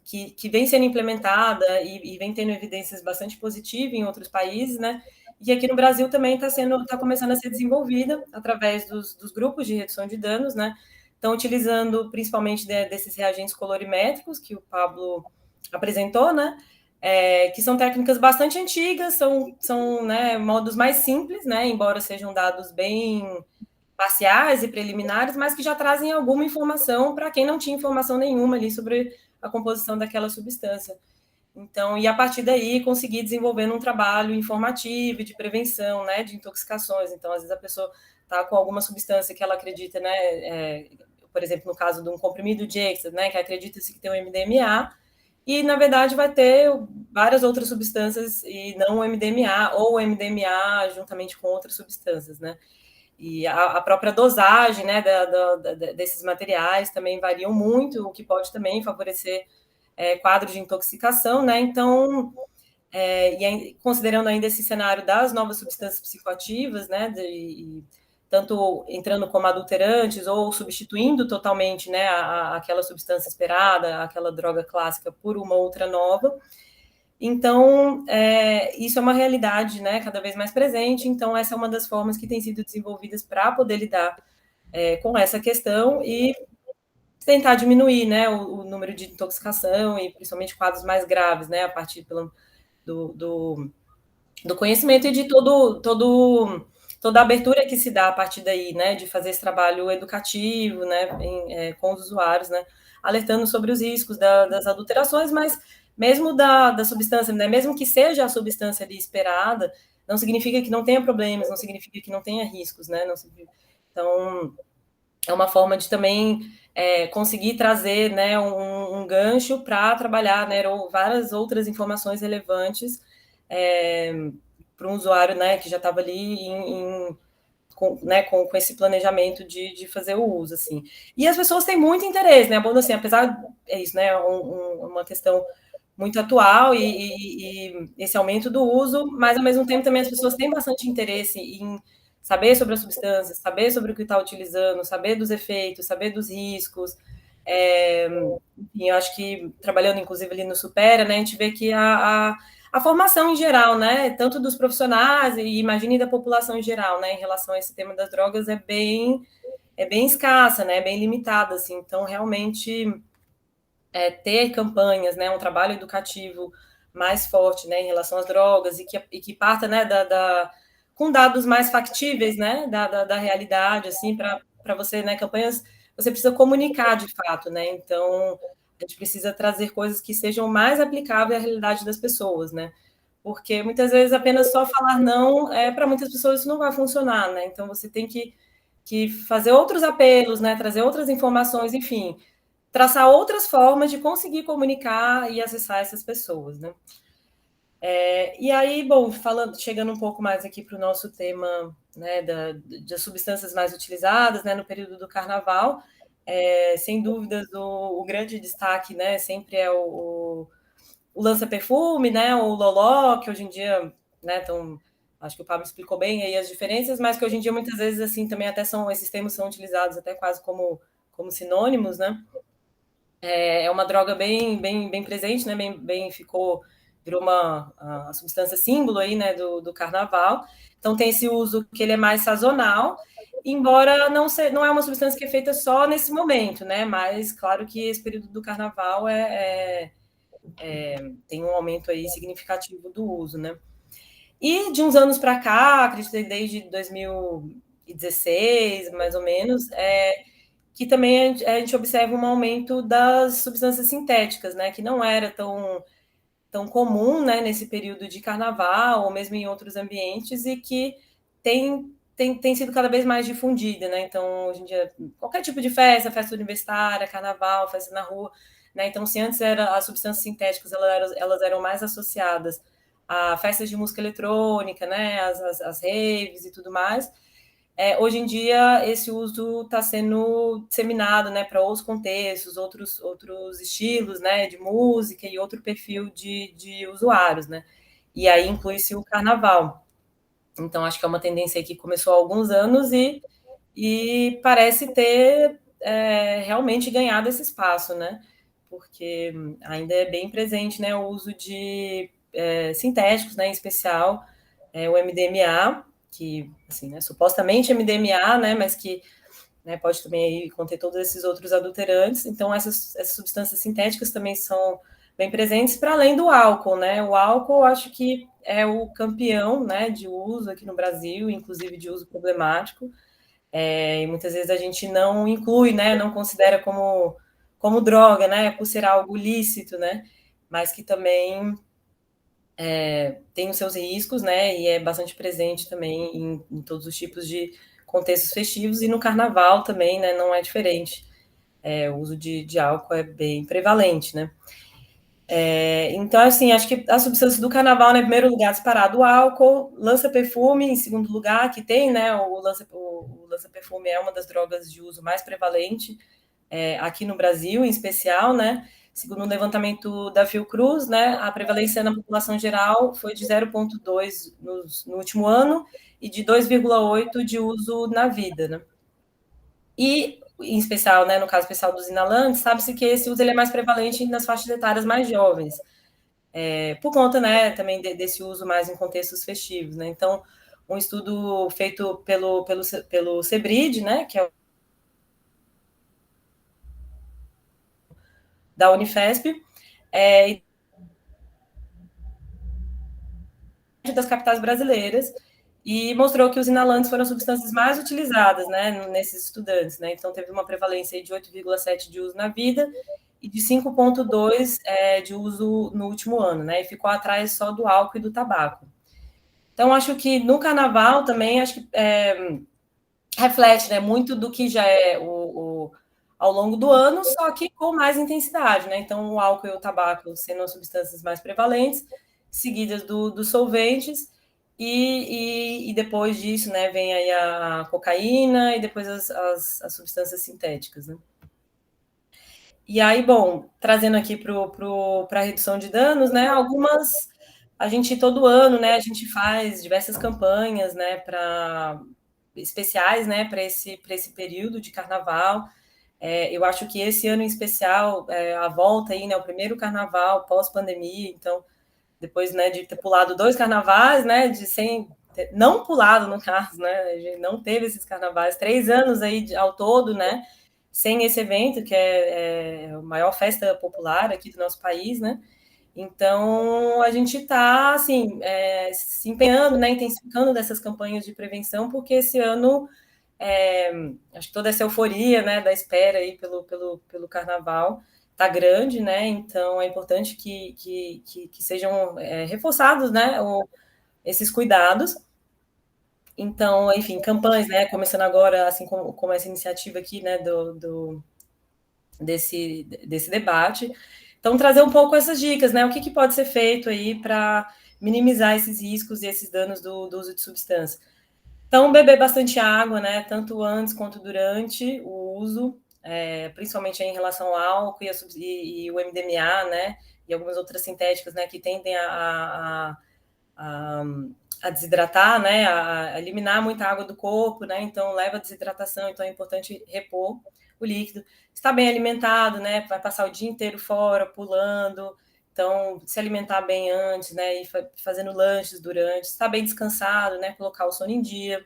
que vem sendo implementada e vem tendo evidências bastante positivas em outros países, né, e aqui no Brasil também está começando a ser desenvolvida através dos grupos de redução de danos, né, estão utilizando principalmente desses reagentes colorimétricos que o Pablo apresentou, né? Que são técnicas bastante antigas, são né, modos mais simples, né? Embora sejam dados bem parciais e preliminares, mas que já trazem alguma informação para quem não tinha informação nenhuma ali sobre a composição daquela substância. Então, e a partir daí conseguir desenvolver um trabalho informativo de prevenção, né, de intoxicações. Então, às vezes a pessoa está com alguma substância que ela acredita, né, por exemplo, no caso de um comprimido de êxtase, né, que acredita-se que tem um MDMA, e na verdade vai ter várias outras substâncias e não o MDMA, ou o MDMA juntamente com outras substâncias, né. E a própria dosagem, né, desses materiais também variam muito, o que pode também favorecer quadros de intoxicação, né? Então, considerando ainda esse cenário das novas substâncias psicoativas, né, tanto entrando como adulterantes ou substituindo totalmente, né, aquela substância esperada, aquela droga clássica por uma outra nova. Então, isso é uma realidade, né, cada vez mais presente. Então, essa é uma das formas que tem sido desenvolvidas para poder lidar com essa questão e tentar diminuir, né, o número de intoxicação e principalmente quadros mais graves, né, a partir do conhecimento e de toda a abertura que se dá a partir daí, né, de fazer esse trabalho educativo, né, com os usuários, né, alertando sobre os riscos das adulterações, mas mesmo da substância, né, mesmo que seja a substância ali esperada, não significa que não tenha problemas, não significa que não tenha riscos, né, então é uma forma de também conseguir trazer, né, um gancho para trabalhar, né, várias outras informações relevantes para um usuário, né, que já estava ali com esse planejamento de fazer o uso, assim. E as pessoas têm muito interesse, né, assim, apesar, é isso, né, uma questão muito atual e esse aumento do uso, mas ao mesmo tempo também as pessoas têm bastante interesse em saber sobre as substâncias, saber sobre o que está utilizando, saber dos efeitos, saber dos riscos. Enfim, eu acho que trabalhando inclusive ali no Supera, né, a gente vê que a formação em geral, né, tanto dos profissionais e imagine da população em geral, né, em relação a esse tema das drogas é bem escassa, né, bem limitada, assim. Então realmente ter campanhas, né, um trabalho educativo mais forte, né, em relação às drogas e que parta, né, com dados mais factíveis, né, da realidade, assim, para você, né, campanhas, você precisa comunicar de fato, né, então a gente precisa trazer coisas que sejam mais aplicáveis à realidade das pessoas, né, porque muitas vezes apenas só falar não, para muitas pessoas isso não vai funcionar, né, então você tem que fazer outros apelos, né, trazer outras informações, enfim, traçar outras formas de conseguir comunicar e acessar essas pessoas, né? E aí, bom, chegando um pouco mais aqui para o nosso tema, né, das substâncias mais utilizadas, né, no período do Carnaval, sem dúvidas o grande destaque, né, sempre é o lança-perfume, né, o loló, que hoje em dia, né, acho que o Pablo explicou bem aí as diferenças, mas que hoje em dia muitas vezes assim também até esses termos são utilizados até quase como sinônimos, né? É uma droga bem presente, né? Virou a substância símbolo aí, né, do carnaval. Então tem esse uso que ele é mais sazonal, embora não é uma substância que é feita só nesse momento, né? Mas claro que esse período do carnaval tem um aumento aí significativo do uso, né? E de uns anos para cá, acredito desde 2016, mais ou menos, que também a gente observa um aumento das substâncias sintéticas, né, que não era tão comum, né, nesse período de carnaval, ou mesmo em outros ambientes, e que tem sido cada vez mais difundida, né, então, hoje em dia, qualquer tipo de festa universitária, carnaval, festa na rua, né, então, se antes as substâncias sintéticas, elas eram mais associadas a festas de música eletrônica, né, as raves e tudo mais, hoje em dia esse uso está sendo disseminado, né, para outros contextos, outros estilos, né, de música e outro perfil de usuários, né, e aí inclui-se o carnaval. Então acho que é uma tendência que começou há alguns anos e parece ter realmente ganhado esse espaço, né, porque ainda é bem presente, né, o uso de sintéticos, né, em especial o MDMA, que, assim, né, supostamente MDMA, né, mas que né? Pode também aí conter todos esses outros adulterantes. Então, essas substâncias sintéticas também são bem presentes, para além do álcool, né? O álcool, acho que é o campeão, né, de uso aqui no Brasil, inclusive de uso problemático. E muitas vezes a gente não inclui, né, não considera como droga, né, por ser algo lícito, né, mas que também tem os seus riscos, né, e é bastante presente também em todos os tipos de contextos festivos, e no carnaval também, né, não é diferente. O uso de álcool é bem prevalente, né. Então, assim, acho que a substância do carnaval, né, em primeiro lugar, disparado o álcool, lança-perfume, em segundo lugar, que tem, né, o lança-perfume é uma das drogas de uso mais prevalente aqui no Brasil, em especial, né, segundo um levantamento da Fiocruz, né, a prevalência na população geral foi de 0,2 no último ano e de 2,8 de uso na vida, né. E, em especial, né, no caso especial dos inalantes, sabe-se que esse uso ele é mais prevalente nas faixas etárias mais jovens, por conta, né, também desse uso mais em contextos festivos, né. Então, um estudo feito pelo CEBRID, né, que é da Unifesp, das capitais brasileiras, e mostrou que os inalantes foram as substâncias mais utilizadas, né, nesses estudantes, né. Então, teve uma prevalência de 8,7 de uso na vida e de 5,2 de uso no último ano, né, e ficou atrás só do álcool e do tabaco. Então, acho que no carnaval também, acho que reflete, né, muito do que já é ao longo do ano, só que com mais intensidade, né? Então, o álcool e o tabaco sendo as substâncias mais prevalentes, seguidas dos solventes, e depois disso, né, vem aí a cocaína e depois as substâncias sintéticas, né? E aí, bom, trazendo aqui para a redução de danos, né, algumas, a gente todo ano, né, a gente faz diversas campanhas, né, especiais, né, para esse período de carnaval. Eu acho que esse ano em especial, a volta aí, né, o primeiro carnaval pós-pandemia, então, depois, né, de ter pulado 2 carnavais, né, não pulado, no caso, né, a gente não teve esses carnavais, 3 anos aí ao todo, né, sem esse evento, que é a maior festa popular aqui do nosso país, né. Então, a gente está, assim, se empenhando, né, intensificando dessas campanhas de prevenção, porque esse ano, acho que toda essa euforia, né, da espera aí pelo carnaval está grande, né, então é importante que sejam reforçados, né, esses cuidados. Então, enfim, campanhas, né, começando agora, assim como essa iniciativa aqui, né, desse debate. Então, trazer um pouco essas dicas, né? O que pode ser feito aí para minimizar esses riscos e esses danos do uso de substância. Então, beber bastante água, né? Tanto antes quanto durante o uso, principalmente em relação ao álcool e o MDMA, né? E algumas outras sintéticas, né? Que tendem a desidratar, né? A eliminar muita água do corpo, né? Então, leva a desidratação, então é importante repor o líquido. Está bem alimentado, né? Vai passar o dia inteiro fora, pulando. Então, se alimentar bem antes, né? E fazendo lanches durante. Está bem descansado, né? Colocar o sono em dia.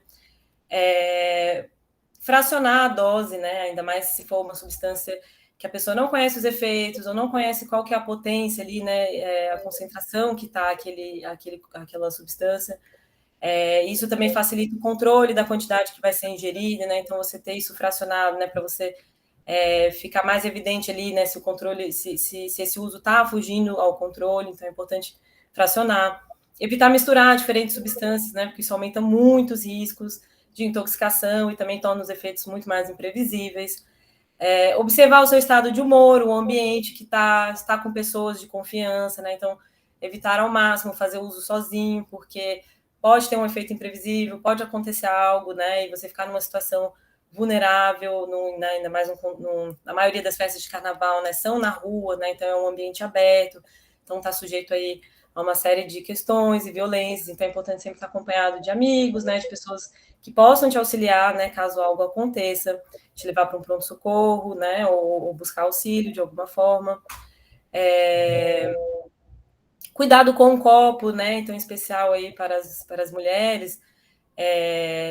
Fracionar a dose, né? Ainda mais se for uma substância que a pessoa não conhece os efeitos ou não conhece qual que é a potência ali, né? A concentração que está aquela substância. Isso também facilita o controle da quantidade que vai ser ingerida, né? Então, você ter isso fracionado, né? Para você ficar mais evidente ali, né? Se o controle, se esse uso está fugindo ao controle, então é importante fracionar. Evitar misturar diferentes substâncias, né? Porque isso aumenta muito os riscos de intoxicação e também torna os efeitos muito mais imprevisíveis. Observar o seu estado de humor, o ambiente que está com pessoas de confiança, né? Então, evitar ao máximo fazer uso sozinho, porque pode ter um efeito imprevisível, pode acontecer algo, né? E você ficar numa situação vulnerável, né? Ainda mais na maioria das festas de carnaval, né? São na rua, né? Então é um ambiente aberto, então está sujeito aí a uma série de questões e violências, então é importante sempre estar acompanhado de amigos, né? De pessoas que possam te auxiliar, né? Caso algo aconteça, te levar para um pronto-socorro, né? Ou buscar auxílio de alguma forma. Cuidado com o copo, né? Então, em especial aí para as mulheres,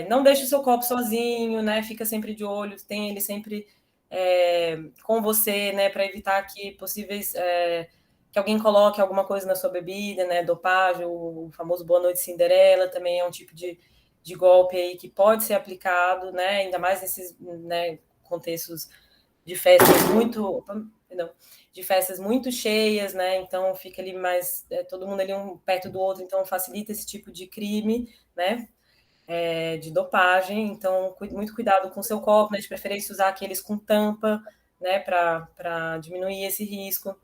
Não deixe o seu copo sozinho, né? Fica sempre de olho, tem ele sempre com você, né? Para evitar que possíveis que alguém coloque alguma coisa na sua bebida, né? Dopagem, o famoso Boa Noite Cinderela também é um tipo de golpe aí que pode ser aplicado, né? Ainda mais nesses, né, contextos de festas muito cheias, né? Então fica ali mais todo mundo ali um perto do outro, então facilita esse tipo de crime, né? De dopagem. Então muito cuidado com o seu copo, né? De preferência usar aqueles com tampa, né? Para diminuir esse risco.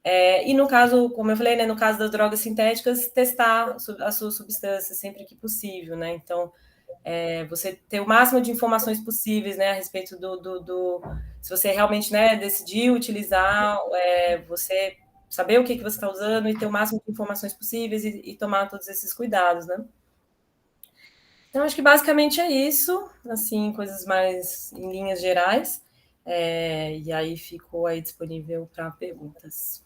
E no caso, como eu falei, né, no caso das drogas sintéticas, testar as suas substâncias sempre que possível, né? Então, você ter o máximo de informações possíveis, né, a respeito se você realmente, né, decidiu utilizar, você saber o que você está usando e ter o máximo de informações possíveis e tomar todos esses cuidados, né? Então, acho que basicamente é isso, assim, coisas mais em linhas gerais. E aí fico aí disponível para perguntas.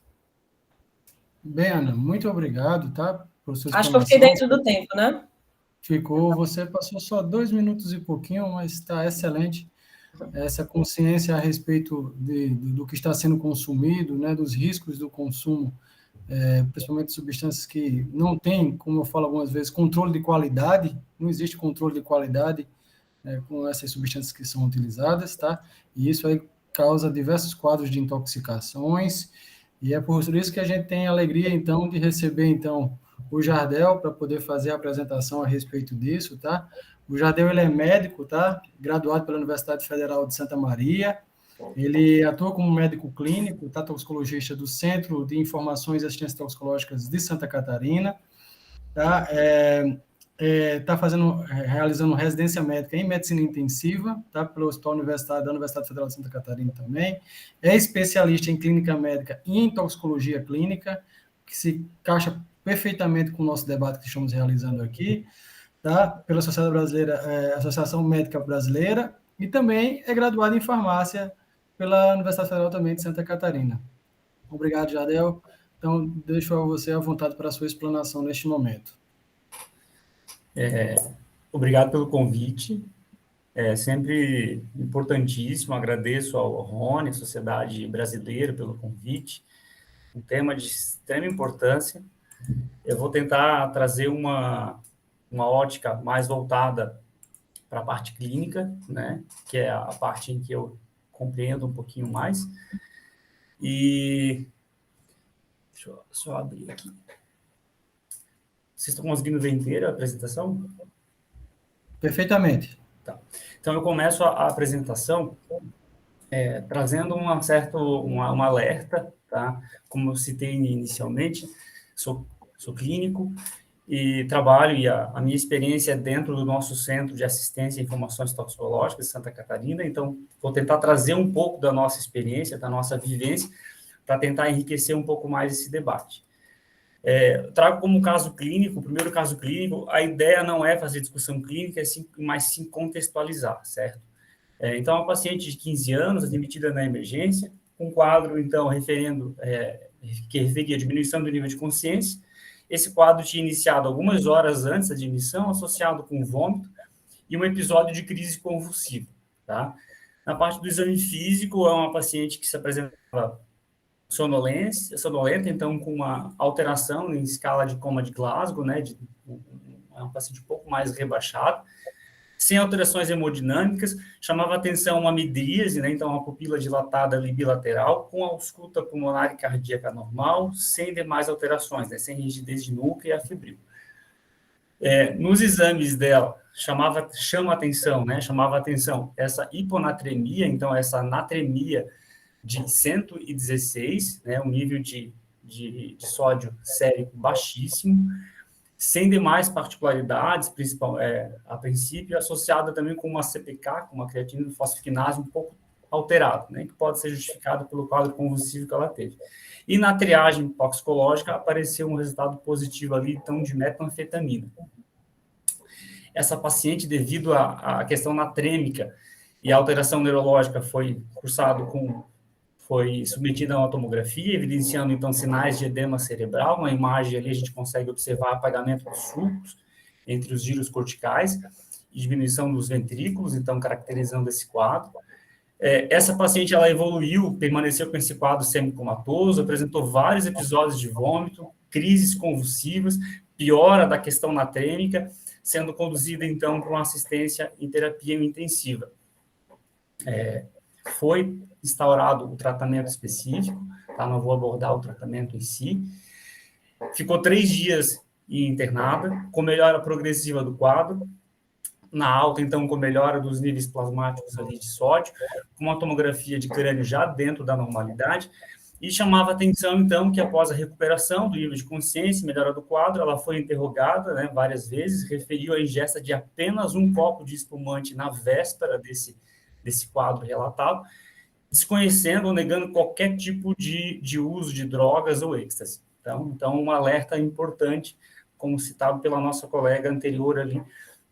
Bem, Ana, muito obrigado, tá? Por sua Acho que eu fiquei dentro do tempo, né? Ficou, você passou só 2 minutos e pouquinho, mas está excelente. Essa consciência a respeito do que está sendo consumido, né, dos riscos do consumo, principalmente substâncias que não têm, como eu falo algumas vezes, controle de qualidade, não existe controle de qualidade com essas substâncias que são utilizadas, tá? E isso aí causa diversos quadros de intoxicações, e é por isso que a gente tem a alegria, então, de receber, então, o Jardel para poder fazer a apresentação a respeito disso, tá? O Jardel, ele é médico, tá? Graduado pela Universidade Federal de Santa Maria. Ele atua como médico clínico, tá? Toxicologista do Centro de Informações e Assistências Toxicológicas de Santa Catarina, tá? Realizando residência médica em medicina intensiva, tá? Pelo Hospital Universitário da Universidade Federal de Santa Catarina também. É especialista em clínica médica e em toxicologia clínica, que se encaixa perfeitamente com o nosso debate que estamos realizando aqui, tá? Pela Sociedade Brasileira, Associação Médica Brasileira, e também é graduado em farmácia pela Universidade Federal também de Santa Catarina. Obrigado, Jardel. Então, deixo a você à vontade para a sua explanação neste momento. Obrigado pelo convite. É sempre importantíssimo. Agradeço ao Rony, à Sociedade Brasileira, pelo convite. Um tema de extrema importância. Eu vou tentar trazer uma ótica mais voltada para a parte clínica, né? Que é a parte em que eu compreendo um pouquinho mais. E deixa eu só abrir aqui. Vocês estão conseguindo ver inteira a apresentação? Perfeitamente. Tá. Então, eu começo a apresentação trazendo um alerta, tá? Como eu citei inicialmente, sou clínico e trabalho, e a minha experiência é dentro do nosso Centro de Assistência e Informações Toxicológicas de Santa Catarina, então vou tentar trazer um pouco da nossa experiência, da nossa vivência, para tentar enriquecer um pouco mais esse debate. Trago como caso clínico, o primeiro caso clínico, a ideia não é fazer discussão clínica, mas sim contextualizar, certo? Então, uma paciente de 15 anos, admitida na emergência, com quadro, então, que referia a diminuição do nível de consciência. Esse quadro tinha iniciado algumas horas antes da admissão, associado com vômito e um episódio de crise convulsiva, tá? Na parte do exame físico, é uma paciente que se apresentava sonolenta, então com uma alteração em escala de coma de Glasgow, né, é um paciente um pouco mais rebaixado, sem alterações hemodinâmicas, chamava atenção uma midríase, né, então uma pupila dilatada ali bilateral, com ausculta pulmonar e cardíaca normal, sem demais alterações, né, sem rigidez de núcleo e afebril. Nos exames dela, chamava atenção essa hiponatremia, então essa natremia de 116, né, um nível de sódio sérico baixíssimo, sem demais particularidades, a princípio, associada também com uma CPK, com uma creatina fosfoquinase um pouco alterada, né, que pode ser justificado pelo quadro convulsivo que ela teve. E na triagem toxicológica apareceu um resultado positivo ali, então, de metanfetamina. Essa paciente, devido à questão natrêmica e à alteração neurológica, foi submetida a uma tomografia, evidenciando, então, sinais de edema cerebral. Na imagem ali a gente consegue observar apagamento dos sulcos entre os giros corticais e diminuição dos ventrículos, então caracterizando esse quadro. Essa paciente, ela evoluiu, permaneceu com esse quadro semicomatoso, apresentou vários episódios de vômito, crises convulsivas, piora da questão natrêmica, sendo conduzida, então, para uma assistência em terapia intensiva. Foi instaurado o tratamento específico, tá? Não vou abordar o tratamento em si. Ficou 3 dias internada, com melhora progressiva do quadro, na alta, então, com melhora dos níveis plasmáticos ali de sódio, com uma tomografia de crânio já dentro da normalidade, e chamava atenção, então, que após a recuperação do nível de consciência e melhora do quadro, ela foi interrogada, né, várias vezes, referiu a ingesta de apenas um copo de espumante na véspera desse quadro relatado, desconhecendo ou negando qualquer tipo de uso de drogas ou êxtase. Então, um alerta importante, como citado pela nossa colega anterior ali,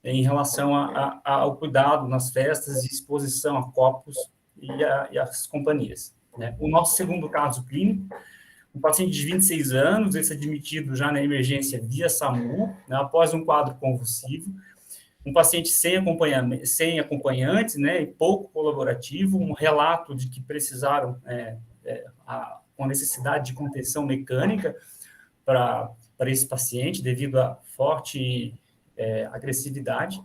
em relação ao cuidado nas festas e exposição a copos e as companhias, né? O nosso segundo caso clínico, um paciente de 26 anos, esse admitido já na emergência via SAMU, né, após um quadro convulsivo, um paciente sem acompanhantes, né, e pouco colaborativo, um relato de que precisaram, com necessidade de contenção mecânica para esse paciente, devido a forte agressividade,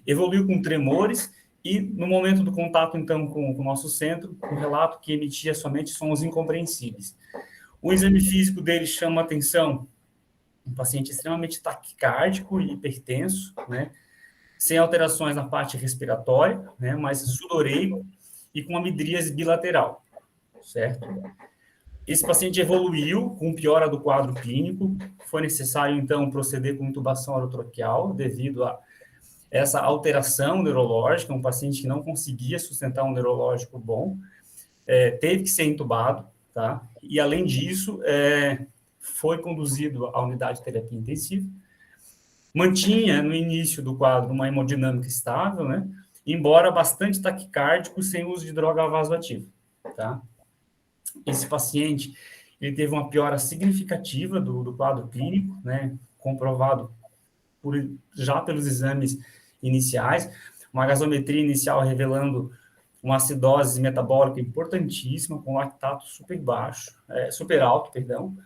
evoluiu com tremores e, no momento do contato, então, com o nosso centro, um relato que emitia somente sons incompreensíveis. O exame físico dele chama atenção, um paciente extremamente taquicárdico e hipertenso, né, sem alterações na parte respiratória, né, mas sudoreico e com uma midríase bilateral, certo? Esse paciente evoluiu com piora do quadro clínico, foi necessário, então, proceder com intubação orotraqueal devido a essa alteração neurológica, um paciente que não conseguia sustentar um neurológico bom, teve que ser intubado, tá? E, além disso, foi conduzido à unidade de terapia intensiva, mantinha, no início do quadro, uma hemodinâmica estável, né? Embora bastante taquicárdico, sem uso de droga vasoativa, tá? Esse paciente, ele teve uma piora significativa do quadro clínico, né, comprovado já pelos exames iniciais, uma gasometria inicial revelando uma acidose metabólica importantíssima, com lactato super alto, perdão.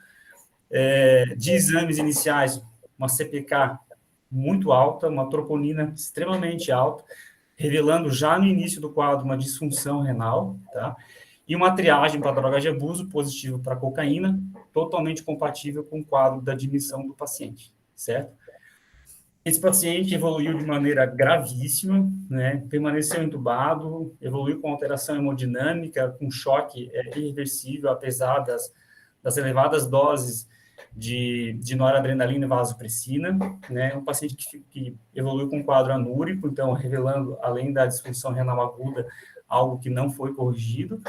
De exames iniciais, uma CPK muito alta, uma troponina extremamente alta, revelando já no início do quadro uma disfunção renal, tá? E uma triagem para droga de abuso positivo para cocaína, totalmente compatível com o quadro da admissão do paciente, certo? Esse paciente evoluiu de maneira gravíssima, né? Permaneceu entubado, evoluiu com alteração hemodinâmica, com choque irreversível, apesar das elevadas doses de noradrenalina e vasopressina, né? Um paciente que evoluiu com quadro anúrico, então revelando, além da disfunção renal aguda, algo que não foi corrigido,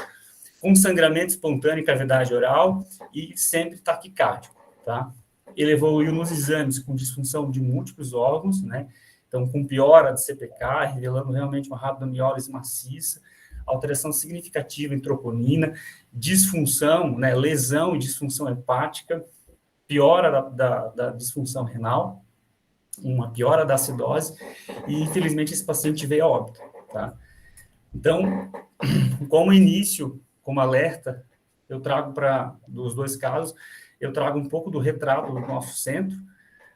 com sangramento espontâneo em cavidade oral e sempre taquicárdico, tá? Ele evoluiu nos exames com disfunção de múltiplos órgãos, né? Então, com piora de CPK, revelando realmente uma rabdomiólise maciça, alteração significativa em troponina, disfunção, né? Lesão e disfunção hepática, piora da disfunção renal, uma piora da acidose, e, infelizmente, esse paciente veio a óbito, tá? Então, como início, como alerta, eu trago dos 2 casos, eu trago um pouco do retrato do nosso centro,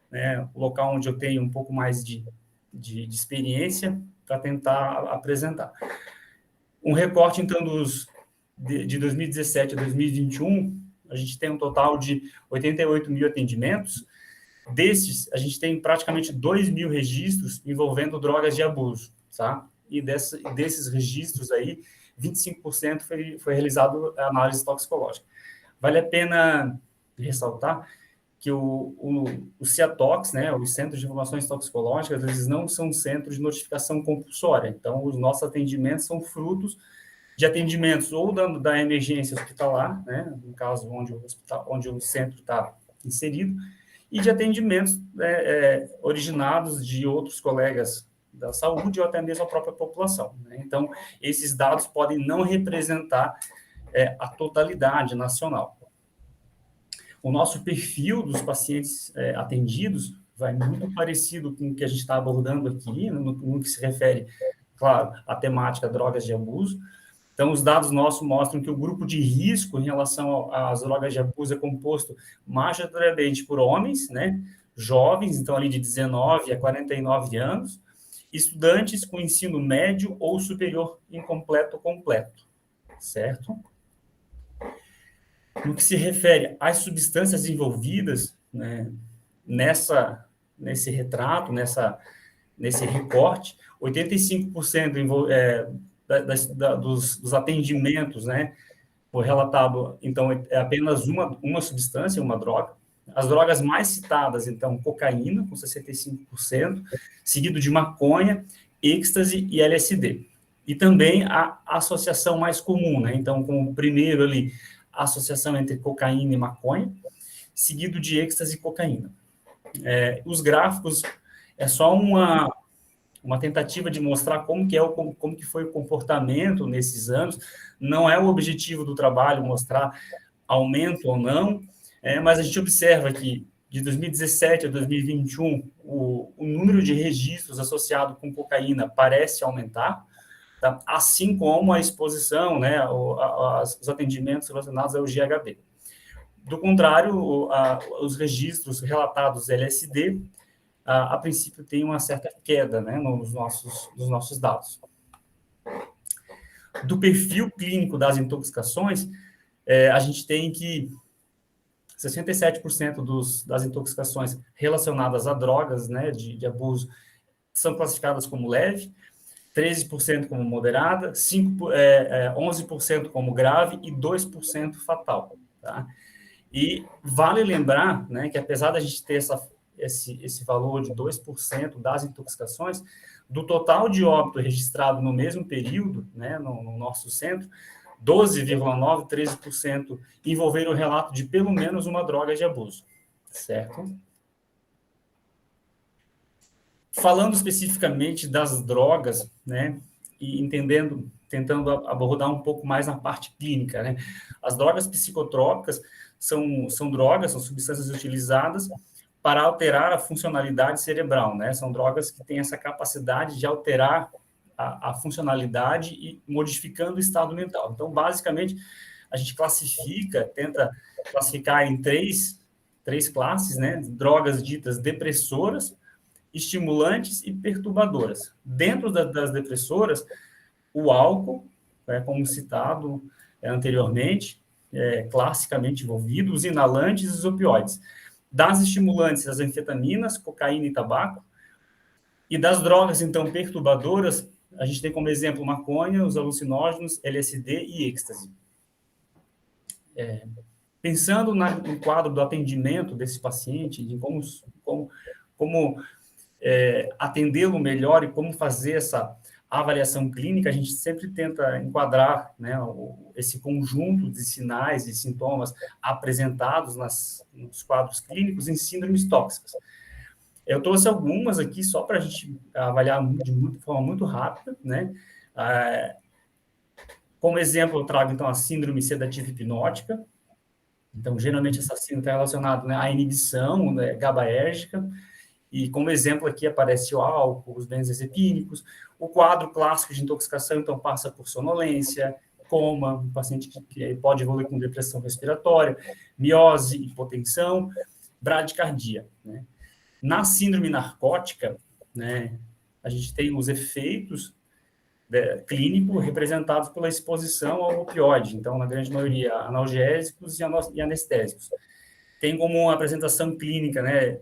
né, o local onde eu tenho um pouco mais de experiência para tentar apresentar. Um recorte, então, de 2017 a 2021, a gente tem um total de 88 mil atendimentos. Desses, a gente tem praticamente 2 mil registros envolvendo drogas de abuso, tá? E desses registros aí, 25% foi realizado a análise toxicológica. Vale a pena ressaltar que o CIATOX, né, os Centros de Informações Toxicológicas, eles não são centros de notificação compulsória. Então, os nossos atendimentos são frutos de atendimentos ou da emergência hospitalar, né, no caso onde o centro está inserido, e de atendimentos originados de outros colegas da saúde ou até mesmo a própria população, né? Então, esses dados podem não representar a totalidade nacional. O nosso perfil dos pacientes atendidos vai muito parecido com o que a gente está abordando aqui, no que se refere, claro, à temática drogas de abuso. Então, os dados nossos mostram que o grupo de risco em relação às drogas de abuso é composto majoritariamente por homens, né, jovens, então ali de 19 a 49 anos, estudantes com ensino médio ou superior incompleto ou completo, certo? No que se refere às substâncias envolvidas, né, nesse retrato, nesse recorte, 85% dos atendimentos, né, foi relatado, então, é apenas uma substância, uma droga. As drogas mais citadas, então, cocaína, com 65%, seguido de maconha, êxtase e LSD. E também a associação mais comum, né? Então, como primeiro ali, a associação entre cocaína e maconha, seguido de êxtase e cocaína. Os gráficos é só uma tentativa de mostrar como que foi o comportamento nesses anos. Não é o objetivo do trabalho mostrar aumento ou não, mas a gente observa que de 2017 a 2021 o número de registros associado com cocaína parece aumentar, tá? Assim como a exposição, né, os atendimentos relacionados ao GHB. Do contrário, os registros relatados LSD, a princípio, tem uma certa queda, né, nos nossos dados. Do perfil clínico das intoxicações, a gente tem que 67% das intoxicações relacionadas a drogas, né, de abuso são classificadas como leve, 13% como moderada, 11% como grave e 2% fatal. Tá? E vale lembrar, né, que apesar da gente ter esse valor de 2% das intoxicações, do total de óbito registrado no mesmo período, né, no nosso centro, 12,9%, 13% envolveram o relato de pelo menos uma droga de abuso, certo? Falando especificamente das drogas, né, e tentando abordar um pouco mais na parte clínica, né, as drogas psicotrópicas são drogas, são substâncias utilizadas para alterar a funcionalidade cerebral, né, são drogas que têm essa capacidade de alterar a funcionalidade e modificando o estado mental. Então, basicamente, a gente tenta classificar em três classes, né, drogas ditas depressoras, estimulantes e perturbadoras. Dentro das depressoras, o álcool, como citado anteriormente, classicamente envolvido, os inalantes e os opioides. Das estimulantes, as anfetaminas, cocaína e tabaco. E das drogas, então, perturbadoras, a gente tem como exemplo maconha, os alucinógenos, LSD e êxtase. Pensando no quadro do atendimento desse paciente, de como atendê-lo melhor e como fazer essa avaliação clínica, a gente sempre tenta enquadrar, né, esse conjunto de sinais e sintomas apresentados nos quadros clínicos em síndromes tóxicas. Eu trouxe algumas aqui só para a gente avaliar de forma muito rápida, né? Como exemplo, eu trago, então, a síndrome sedativa hipnótica. Então, geralmente, essa síndrome está relacionada, né, à inibição, né, GABAérgica. E, como exemplo, aqui aparece o álcool, os benzodiazepínicos. O quadro clássico de intoxicação, então, passa por sonolência, coma, um paciente que pode evoluir com depressão respiratória, miose, hipotensão, bradicardia, né? Na síndrome narcótica, né, a gente tem os efeitos clínicos representados pela exposição ao opioide, então, na grande maioria, analgésicos e anestésicos. Tem como apresentação clínica, né,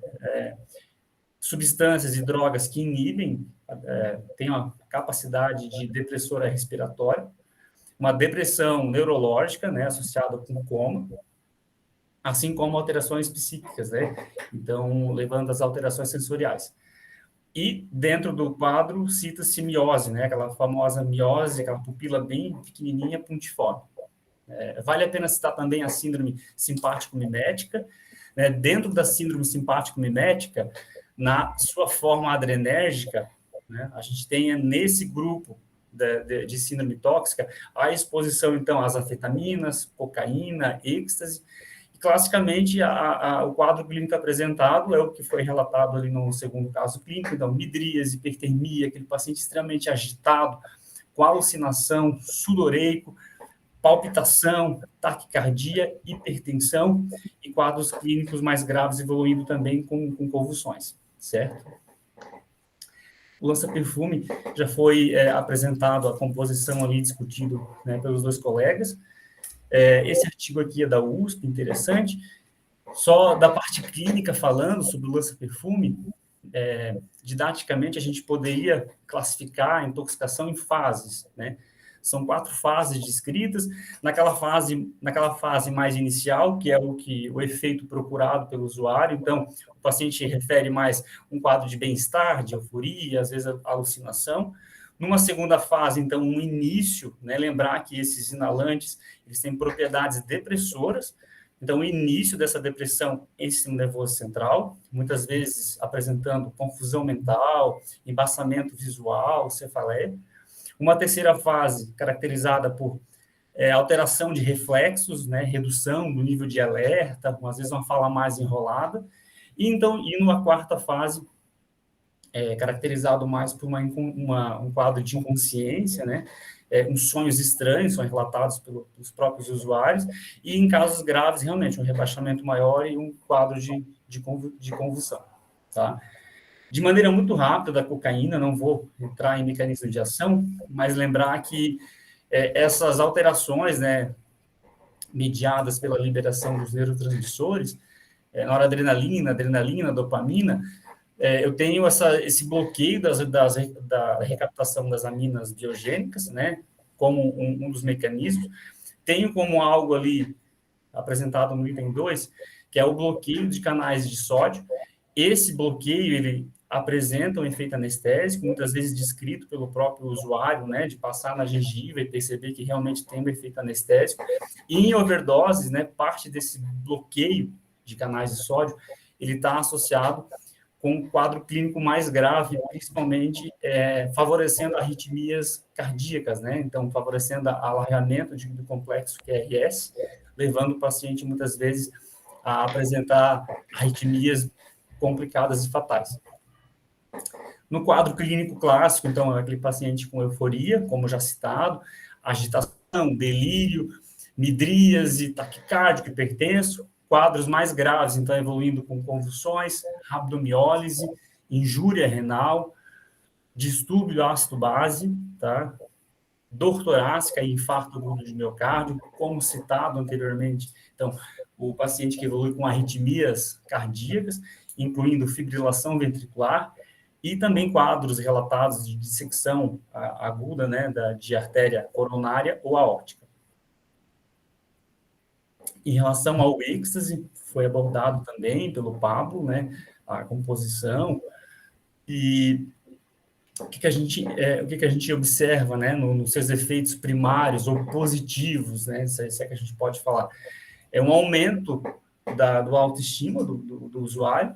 substâncias e drogas que inibem, tem uma capacidade de depressora respiratória, uma depressão neurológica, né, associada com coma, assim como alterações psíquicas, né? Então, levando às alterações sensoriais. E, dentro do quadro, cita-se miose, né? Aquela famosa miose, aquela pupila bem pequenininha, pontiforme. Vale a pena citar também a síndrome simpático-mimética. Né? Dentro da síndrome simpático-mimética, na sua forma adrenérgica, né, a gente tem nesse grupo de síndrome tóxica a exposição, então, às anfetaminas, cocaína, êxtase, classicamente, o quadro clínico apresentado é o que foi relatado ali no segundo caso clínico, então, midríase, hipertermia, aquele paciente extremamente agitado, com alucinação, sudoreico, palpitação, taquicardia, hipertensão e quadros clínicos mais graves evoluindo também com convulsões, certo? O lança-perfume já foi apresentado, a composição ali discutido, né, pelos dois colegas. Esse artigo aqui é da USP, interessante. Só da parte clínica falando sobre o lança-perfume, didaticamente a gente poderia classificar a intoxicação em fases, né? São 4 fases descritas. Naquela fase mais inicial, que é o efeito procurado pelo usuário, então, o paciente refere mais um quadro de bem-estar, de euforia, às vezes alucinação. Numa segunda fase, então, um início, né? Lembrar que esses inalantes, eles têm propriedades depressoras, então, o início dessa depressão em sistema nervoso central, muitas vezes apresentando confusão mental, embaçamento visual, cefaleia. Uma terceira fase, caracterizada por alteração de reflexos, né, redução do nível de alerta, às vezes uma fala mais enrolada. E numa quarta fase, caracterizado mais por um quadro de inconsciência, né, uns sonhos estranhos são relatados pelos próprios usuários, e em casos graves, realmente, um rebaixamento maior e um quadro de convulsão, tá? De maneira muito rápida da cocaína, não vou entrar em mecanismo de ação, mas lembrar que essas alterações, né, mediadas pela liberação dos neurotransmissores, adrenalina, dopamina, eu tenho esse bloqueio da recaptação das aminas biogênicas, né, como um dos mecanismos. Tenho como algo ali apresentado no item 2, que é o bloqueio de canais de sódio. Esse bloqueio, ele apresenta um efeito anestésico, muitas vezes descrito pelo próprio usuário, né, de passar na gengiva e perceber que realmente tem um efeito anestésico. E em overdoses, né, parte desse bloqueio de canais de sódio, ele está associado com um quadro clínico mais grave, principalmente favorecendo arritmias cardíacas, né, então favorecendo alargamento do complexo QRS, levando o paciente, muitas vezes, a apresentar arritmias complicadas e fatais. No quadro clínico clássico, então, é aquele paciente com euforia, como já citado, agitação, delírio, midríase, taquicárdico, hipertenso. Quadros mais graves, então, evoluindo com convulsões, rabdomiólise, injúria renal, distúrbio ácido-base, tá? Dor torácica e infarto agudo de miocárdio, como citado anteriormente. Então, o paciente que evolui com arritmias cardíacas, incluindo fibrilação ventricular, e também quadros relatados de dissecção aguda, né, de artéria coronária ou aórtica. Em relação ao êxtase, foi abordado também pelo Pablo, né, a composição, e o que a gente observa, né, nos seus efeitos primários ou positivos, né, se é que a gente pode falar, é um aumento do autoestima do usuário,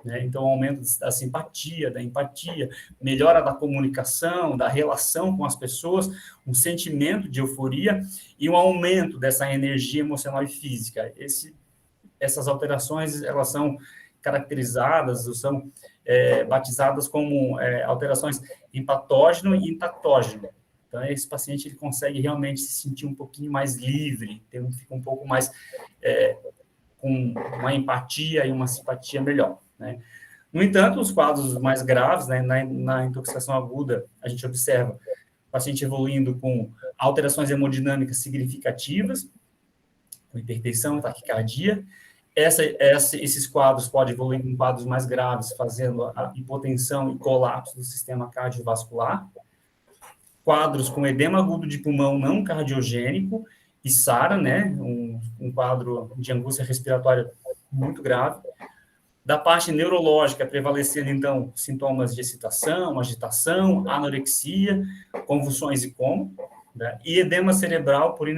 né, então um aumento da simpatia, da empatia, melhora da comunicação, da relação com as pessoas, um sentimento de euforia e um aumento dessa energia emocional e física. Essas alterações, elas são caracterizadas, ou são batizadas como alterações em patógeno e em tatógeno. Então, esse paciente ele consegue realmente se sentir um pouquinho mais livre, fica um pouco mais com uma empatia e uma simpatia melhor, né? No entanto, os quadros mais graves, né, na intoxicação aguda, a gente observa o paciente evoluindo com alterações hemodinâmicas significativas, com hipertensão, taquicardia. Esses quadros podem evoluir com quadros mais graves, fazendo a hipotensão e colapso do sistema cardiovascular. Quadros com edema agudo de pulmão não cardiogênico e SARA, né, um quadro de angústia respiratória muito grave. Da parte neurológica, prevalecendo, então, sintomas de excitação, agitação, anorexia, convulsões e coma, né, e edema cerebral por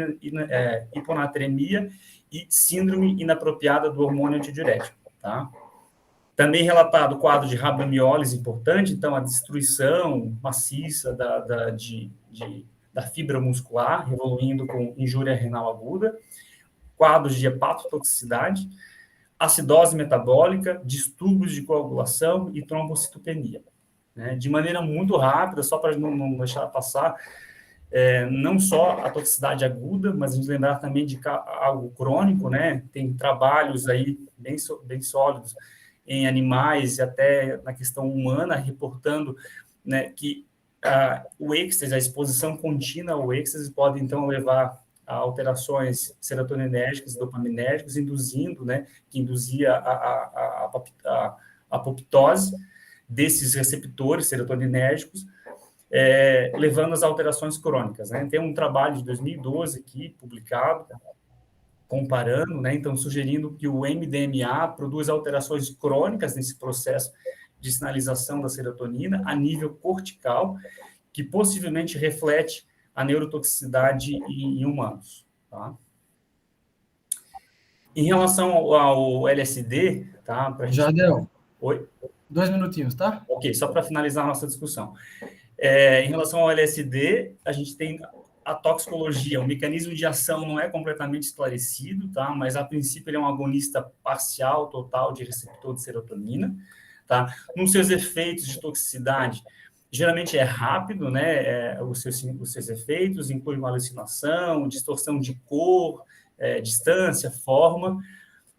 hiponatremia e síndrome inapropriada do hormônio antidiurético, tá? Também relatado o quadro de rabdomiólise importante, então, a destruição maciça da fibra muscular, evoluindo com injúria renal aguda, quadros de hepatotoxicidade, acidose metabólica, distúrbios de coagulação e trombocitopenia. Né? De maneira muito rápida, só para não deixar passar, não só a toxicidade aguda, mas a gente lembrar também de algo crônico, né? Tem trabalhos aí bem sólidos em animais e até na questão humana, reportando, né, que o êxtase, a exposição contínua ao êxtase pode, então, levar a alterações serotoninérgicas e dopaminérgicas, induzindo, né, que induzia a apoptose desses receptores serotoninérgicos, levando às alterações crônicas. Né? Tem um trabalho de 2012 aqui, publicado, comparando, né, então, sugerindo que o MDMA produz alterações crônicas nesse processo de sinalização da serotonina a nível cortical, que possivelmente reflete a neurotoxicidade em humanos. Tá? Em relação ao LSD, tá? Pra gente... Jardel. Oi? 2 minutinhos, tá? Ok, só para finalizar a nossa discussão. Em relação ao LSD, a gente tem a toxicologia, o mecanismo de ação não é completamente esclarecido, tá? Mas, a princípio, ele é um agonista parcial, total, de receptor de serotonina, tá? Nos seus efeitos de toxicidade, geralmente é rápido, né? Os seus efeitos incluem uma alucinação, distorção de cor, distância, forma.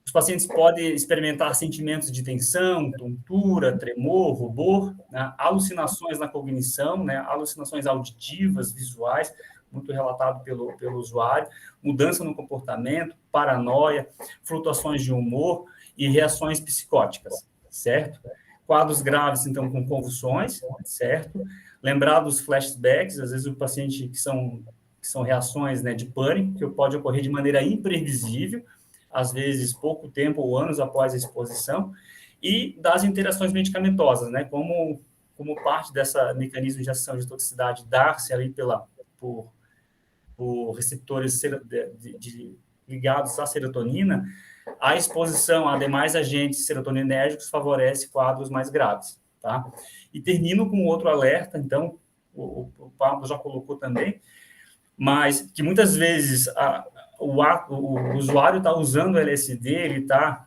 Os pacientes podem experimentar sentimentos de tensão, tontura, tremor, rubor, né? Alucinações na cognição, né? Alucinações auditivas, visuais, muito relatado pelo usuário, mudança no comportamento, paranoia, flutuações de humor e reações psicóticas, certo? Quadros graves, então, com convulsões, certo? Lembrar dos flashbacks, às vezes o paciente que são reações, né, de pânico, que pode ocorrer de maneira imprevisível, às vezes pouco tempo ou anos após a exposição, e das interações medicamentosas, né, como parte dessa mecanismo de ação de toxicidade dar-se ali por receptores ligados à serotonina, a exposição a demais agentes serotoninérgicos favorece quadros mais graves, tá? E termino com outro alerta, então, o Pablo já colocou também, mas que muitas vezes o usuário está usando o LSD, ele está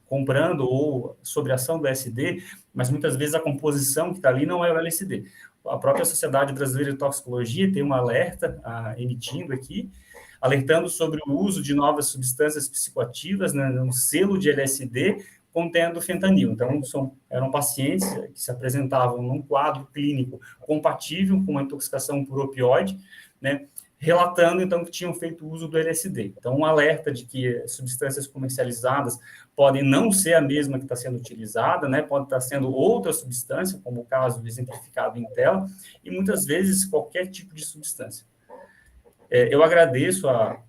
comprando ou sobre a ação do LSD, mas muitas vezes a composição que está ali não é o LSD. A própria Sociedade Brasileira de Toxicologia tem um alerta emitindo aqui, alertando sobre o uso de novas substâncias psicoativas, né, um selo de LSD contendo fentanil. Então, eram pacientes que se apresentavam num quadro clínico compatível com uma intoxicação por opioide, né, relatando, então, que tinham feito uso do LSD. Então, um alerta de que substâncias comercializadas podem não ser a mesma que está sendo utilizada, né, pode estar sendo outra substância, como o caso exemplificado em tela, e muitas vezes qualquer tipo de substância. Eu agradeço a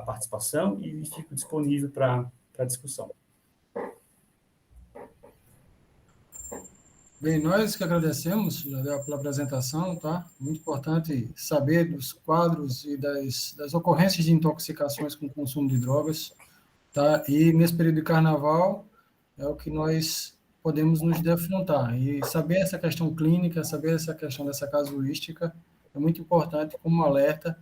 participação e fico disponível para a discussão. Bem, nós que agradecemos, Jardel, pela apresentação, tá? Muito importante saber dos quadros e das ocorrências de intoxicações com o consumo de drogas, tá? E nesse período de carnaval é o que nós podemos nos defrontar. E saber essa questão clínica, saber essa questão dessa casuística é muito importante como alerta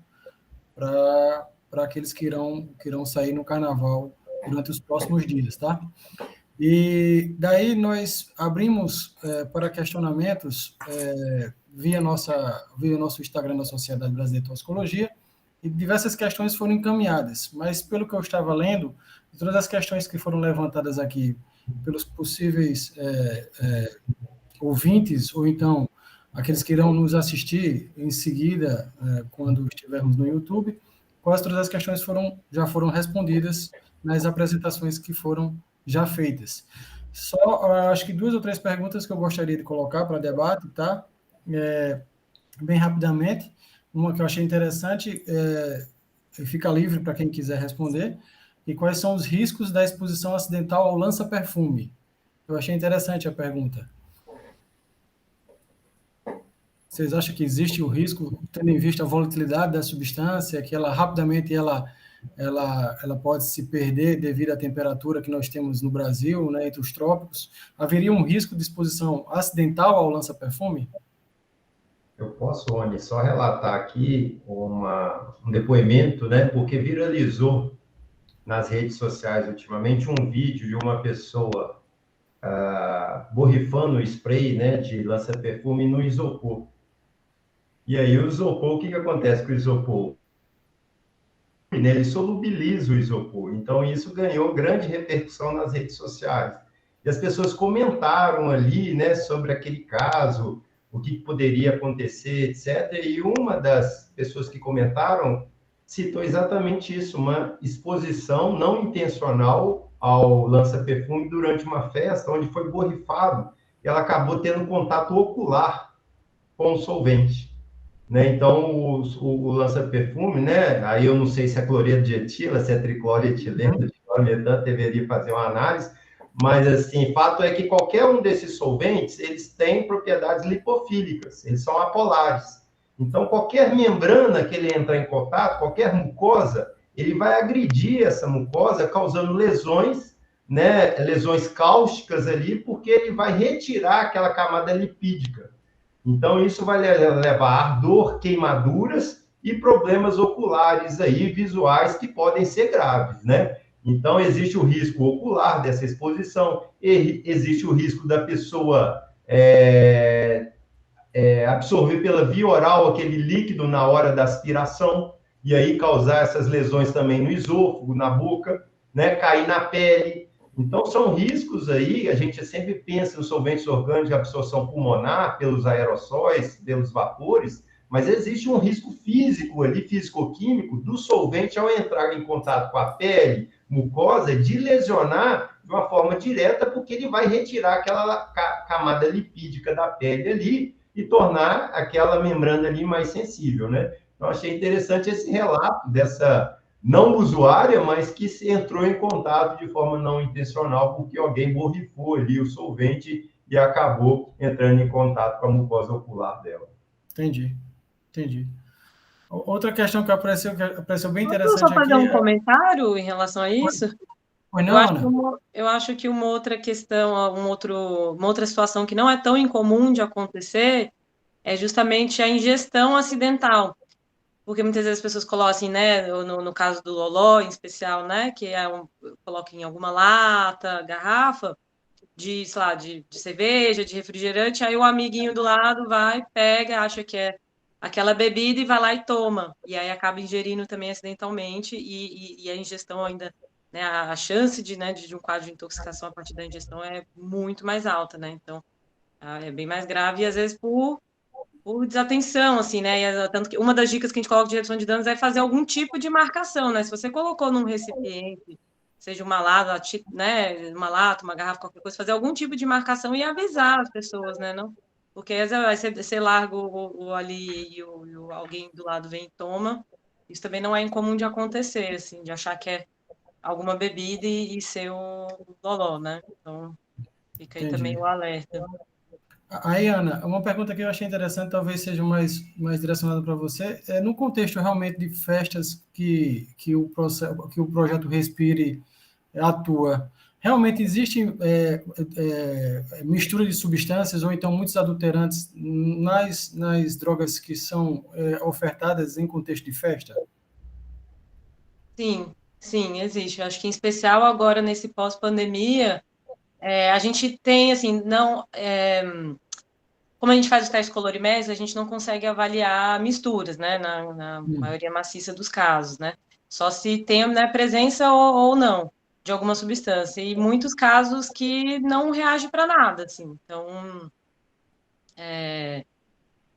para aqueles que irão sair no carnaval durante os próximos dias, tá? E daí nós abrimos para questionamentos via nosso Instagram da Sociedade Brasileira de Toxicologia, e diversas questões foram encaminhadas, mas pelo que eu estava lendo, todas as questões que foram levantadas aqui pelos possíveis ouvintes, ou então aqueles que irão nos assistir em seguida, quando estivermos no YouTube, quase todas as questões já foram respondidas nas apresentações que foram já feitas. Só, acho que 2 ou 3 perguntas que eu gostaria de colocar para debate, tá? Bem rapidamente. Uma que eu achei interessante, fica livre para quem quiser responder. E quais são os riscos da exposição acidental ao lança-perfume? Eu achei interessante a pergunta. Vocês acham que existe o risco, tendo em vista a volatilidade da substância, que ela rapidamente ela pode se perder devido à temperatura que nós temos no Brasil, né, entre os trópicos? Haveria um risco de exposição acidental ao lança-perfume? Eu posso, Rony, só relatar aqui um depoimento, né? Porque viralizou nas redes sociais ultimamente um vídeo de uma pessoa borrifando spray, né, de lança-perfume no isopor. E aí o isopor, o que acontece com o isopor? Né, ele solubiliza o isopor. Então, isso ganhou grande repercussão nas redes sociais. E as pessoas comentaram ali, né, sobre aquele caso, o que poderia acontecer, etc. E uma das pessoas que comentaram citou exatamente isso, uma exposição não intencional ao lança-perfume durante uma festa, onde foi borrifado. Ela acabou tendo contato ocular com o solvente. Né? Então, o lança-perfume, né? Aí eu não sei se é cloreto de etila, se é tricloretileno, tricloremetano, deveria fazer uma análise, mas, assim, fato é que qualquer um desses solventes, eles têm propriedades lipofílicas, eles são apolares. Então, qualquer membrana que ele entrar em contato, qualquer mucosa, ele vai agredir essa mucosa, causando lesões, né? Lesões cáusticas ali, porque ele vai retirar aquela camada lipídica. Então, isso vai levar a ardor, queimaduras e problemas oculares aí, visuais, que podem ser graves, né? Então, existe o risco ocular dessa exposição, existe o risco da pessoa absorver pela via oral aquele líquido na hora da aspiração, e aí causar essas lesões também no esôfago, na boca, né? Cair na pele. Então, são riscos aí, a gente sempre pensa nos solventes orgânicos de absorção pulmonar, pelos aerossóis, pelos vapores, mas existe um risco físico ali, físico-químico, do solvente ao entrar em contato com a pele, mucosa, de lesionar de uma forma direta, porque ele vai retirar aquela camada lipídica da pele ali e tornar aquela membrana ali mais sensível, né? Então, achei interessante esse relato dessa não usuária, mas que se entrou em contato de forma não intencional, porque alguém borrifou ali o solvente e acabou entrando em contato com a mucosa ocular dela. Entendi. Outra questão que apareceu bem Posso interessante só fazer aqui... um comentário em relação a isso? Pois não, Ana? Eu acho que uma outra questão, uma outra situação que não é tão incomum de acontecer é justamente a ingestão acidental. Porque muitas vezes as pessoas colocam assim, né, no caso do loló em especial, né, que coloca em alguma lata, garrafa, de, sei lá, de cerveja, de refrigerante, aí o amiguinho do lado vai, pega, acha que é aquela bebida e vai lá e toma. E aí acaba ingerindo também acidentalmente e a ingestão ainda, né, a chance de um quadro de intoxicação a partir da ingestão é muito mais alta, né? Então, é bem mais grave e às vezes por desatenção, assim, né? Tanto que uma das dicas que a gente coloca de redução de danos é fazer algum tipo de marcação, né? Se você colocou num recipiente, seja uma lata, né? Uma lata, uma garrafa, qualquer coisa, fazer algum tipo de marcação e avisar as pessoas, né? Não? Porque às vezes você larga o ali e alguém do lado vem e toma. Isso também não é incomum de acontecer, assim, de achar que é alguma bebida e ser o loló, né? Então, fica aí também o alerta. Aí, Ana, uma pergunta que eu achei interessante, talvez seja mais direcionada para você, no contexto realmente de festas que o projeto Respire atua, realmente existe mistura de substâncias ou então muitos adulterantes nas drogas que são ofertadas em contexto de festa? Sim, existe. Eu acho que em especial agora nesse pós-pandemia, a gente tem, assim, não... como a gente faz os testes colorimétricos, a gente não consegue avaliar misturas, né, na maioria maciça dos casos, né? Só se tem, né, presença ou não de alguma substância. E muitos casos que não reage para nada, assim. Então,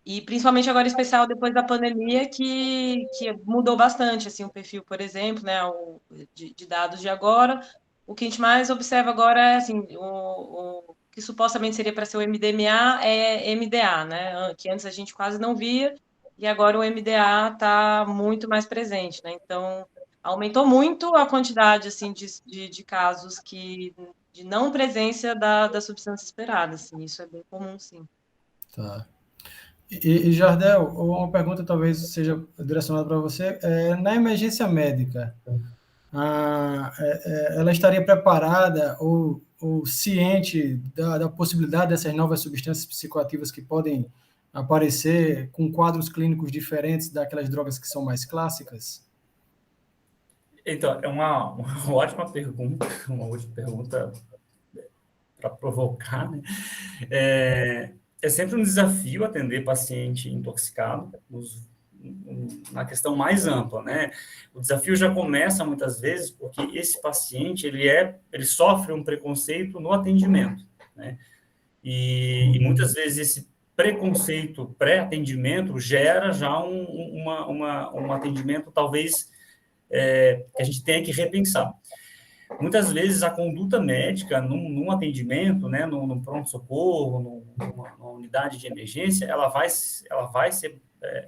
e principalmente agora, em especial depois da pandemia, que mudou bastante, assim, o perfil, por exemplo, né, de dados de agora. O que a gente mais observa agora é, assim, o que supostamente seria para ser o MDMA é MDA, né, que antes a gente quase não via, e agora o MDA está muito mais presente, né, então aumentou muito a quantidade, assim, de casos de não presença da substância esperada, assim, isso é bem comum, sim. Tá. E Jardel, uma pergunta talvez seja direcionada para você. Na emergência médica, ela estaria preparada ou ciente da possibilidade dessas novas substâncias psicoativas que podem aparecer com quadros clínicos diferentes daquelas drogas que são mais clássicas? Então, é uma ótima pergunta, uma última pergunta para provocar, né? É sempre um desafio atender paciente intoxicado, na questão mais ampla, né? O desafio já começa muitas vezes porque esse paciente ele sofre um preconceito no atendimento, né? E muitas vezes esse preconceito pré-atendimento gera já um atendimento talvez que a gente tenha que repensar. Muitas vezes a conduta médica num atendimento, né, num pronto-socorro, numa unidade de emergência, ela vai ser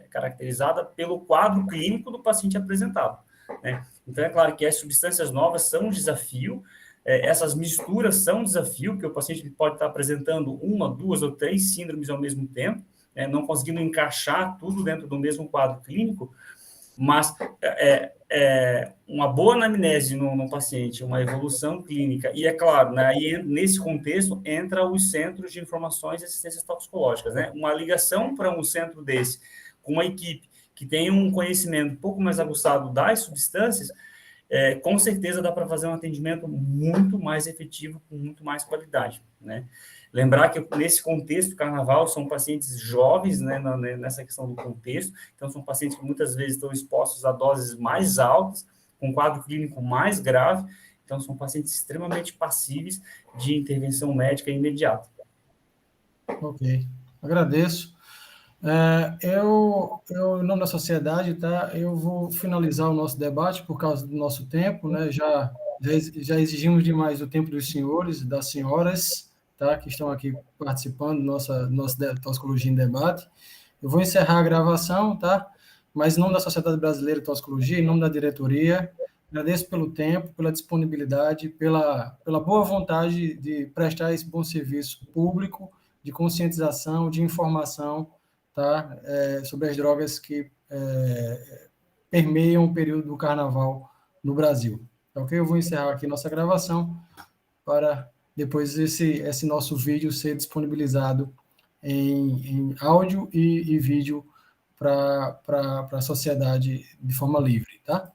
caracterizada pelo quadro clínico do paciente apresentado, né? Então, é claro que as substâncias novas são um desafio, essas misturas são um desafio, porque o paciente pode estar apresentando 1, 2 ou 3 síndromes ao mesmo tempo, não conseguindo encaixar tudo dentro do mesmo quadro clínico, mas uma boa anamnese no paciente, uma evolução clínica, e é claro, né, aí nesse contexto entra os centros de informações e assistências toxicológicas, né? Uma ligação para um centro desse, com uma equipe que tem um conhecimento um pouco mais aguçado das substâncias, com certeza dá para fazer um atendimento muito mais efetivo, com muito mais qualidade, né? Lembrar que nesse contexto, carnaval, são pacientes jovens, né, nessa questão do contexto, então são pacientes que muitas vezes estão expostos a doses mais altas, com quadro clínico mais grave, então são pacientes extremamente passíveis de intervenção médica imediata. Ok, agradeço. Em nome da sociedade, tá? Eu vou finalizar o nosso debate por causa do nosso tempo, né? Já exigimos demais o tempo dos senhores, das senhoras, tá? Que estão aqui participando do nosso Toxicologia em Debate. Eu vou encerrar a gravação, tá? Mas em nome da Sociedade Brasileira de Toxicologia, em nome da diretoria, agradeço pelo tempo, pela disponibilidade, pela boa vontade de prestar esse bom serviço público, de conscientização, de informação, tá? Sobre as drogas que permeiam o período do carnaval no Brasil. Ok? Eu vou encerrar aqui nossa gravação para depois esse nosso vídeo ser disponibilizado em áudio e vídeo para a sociedade de forma livre, tá?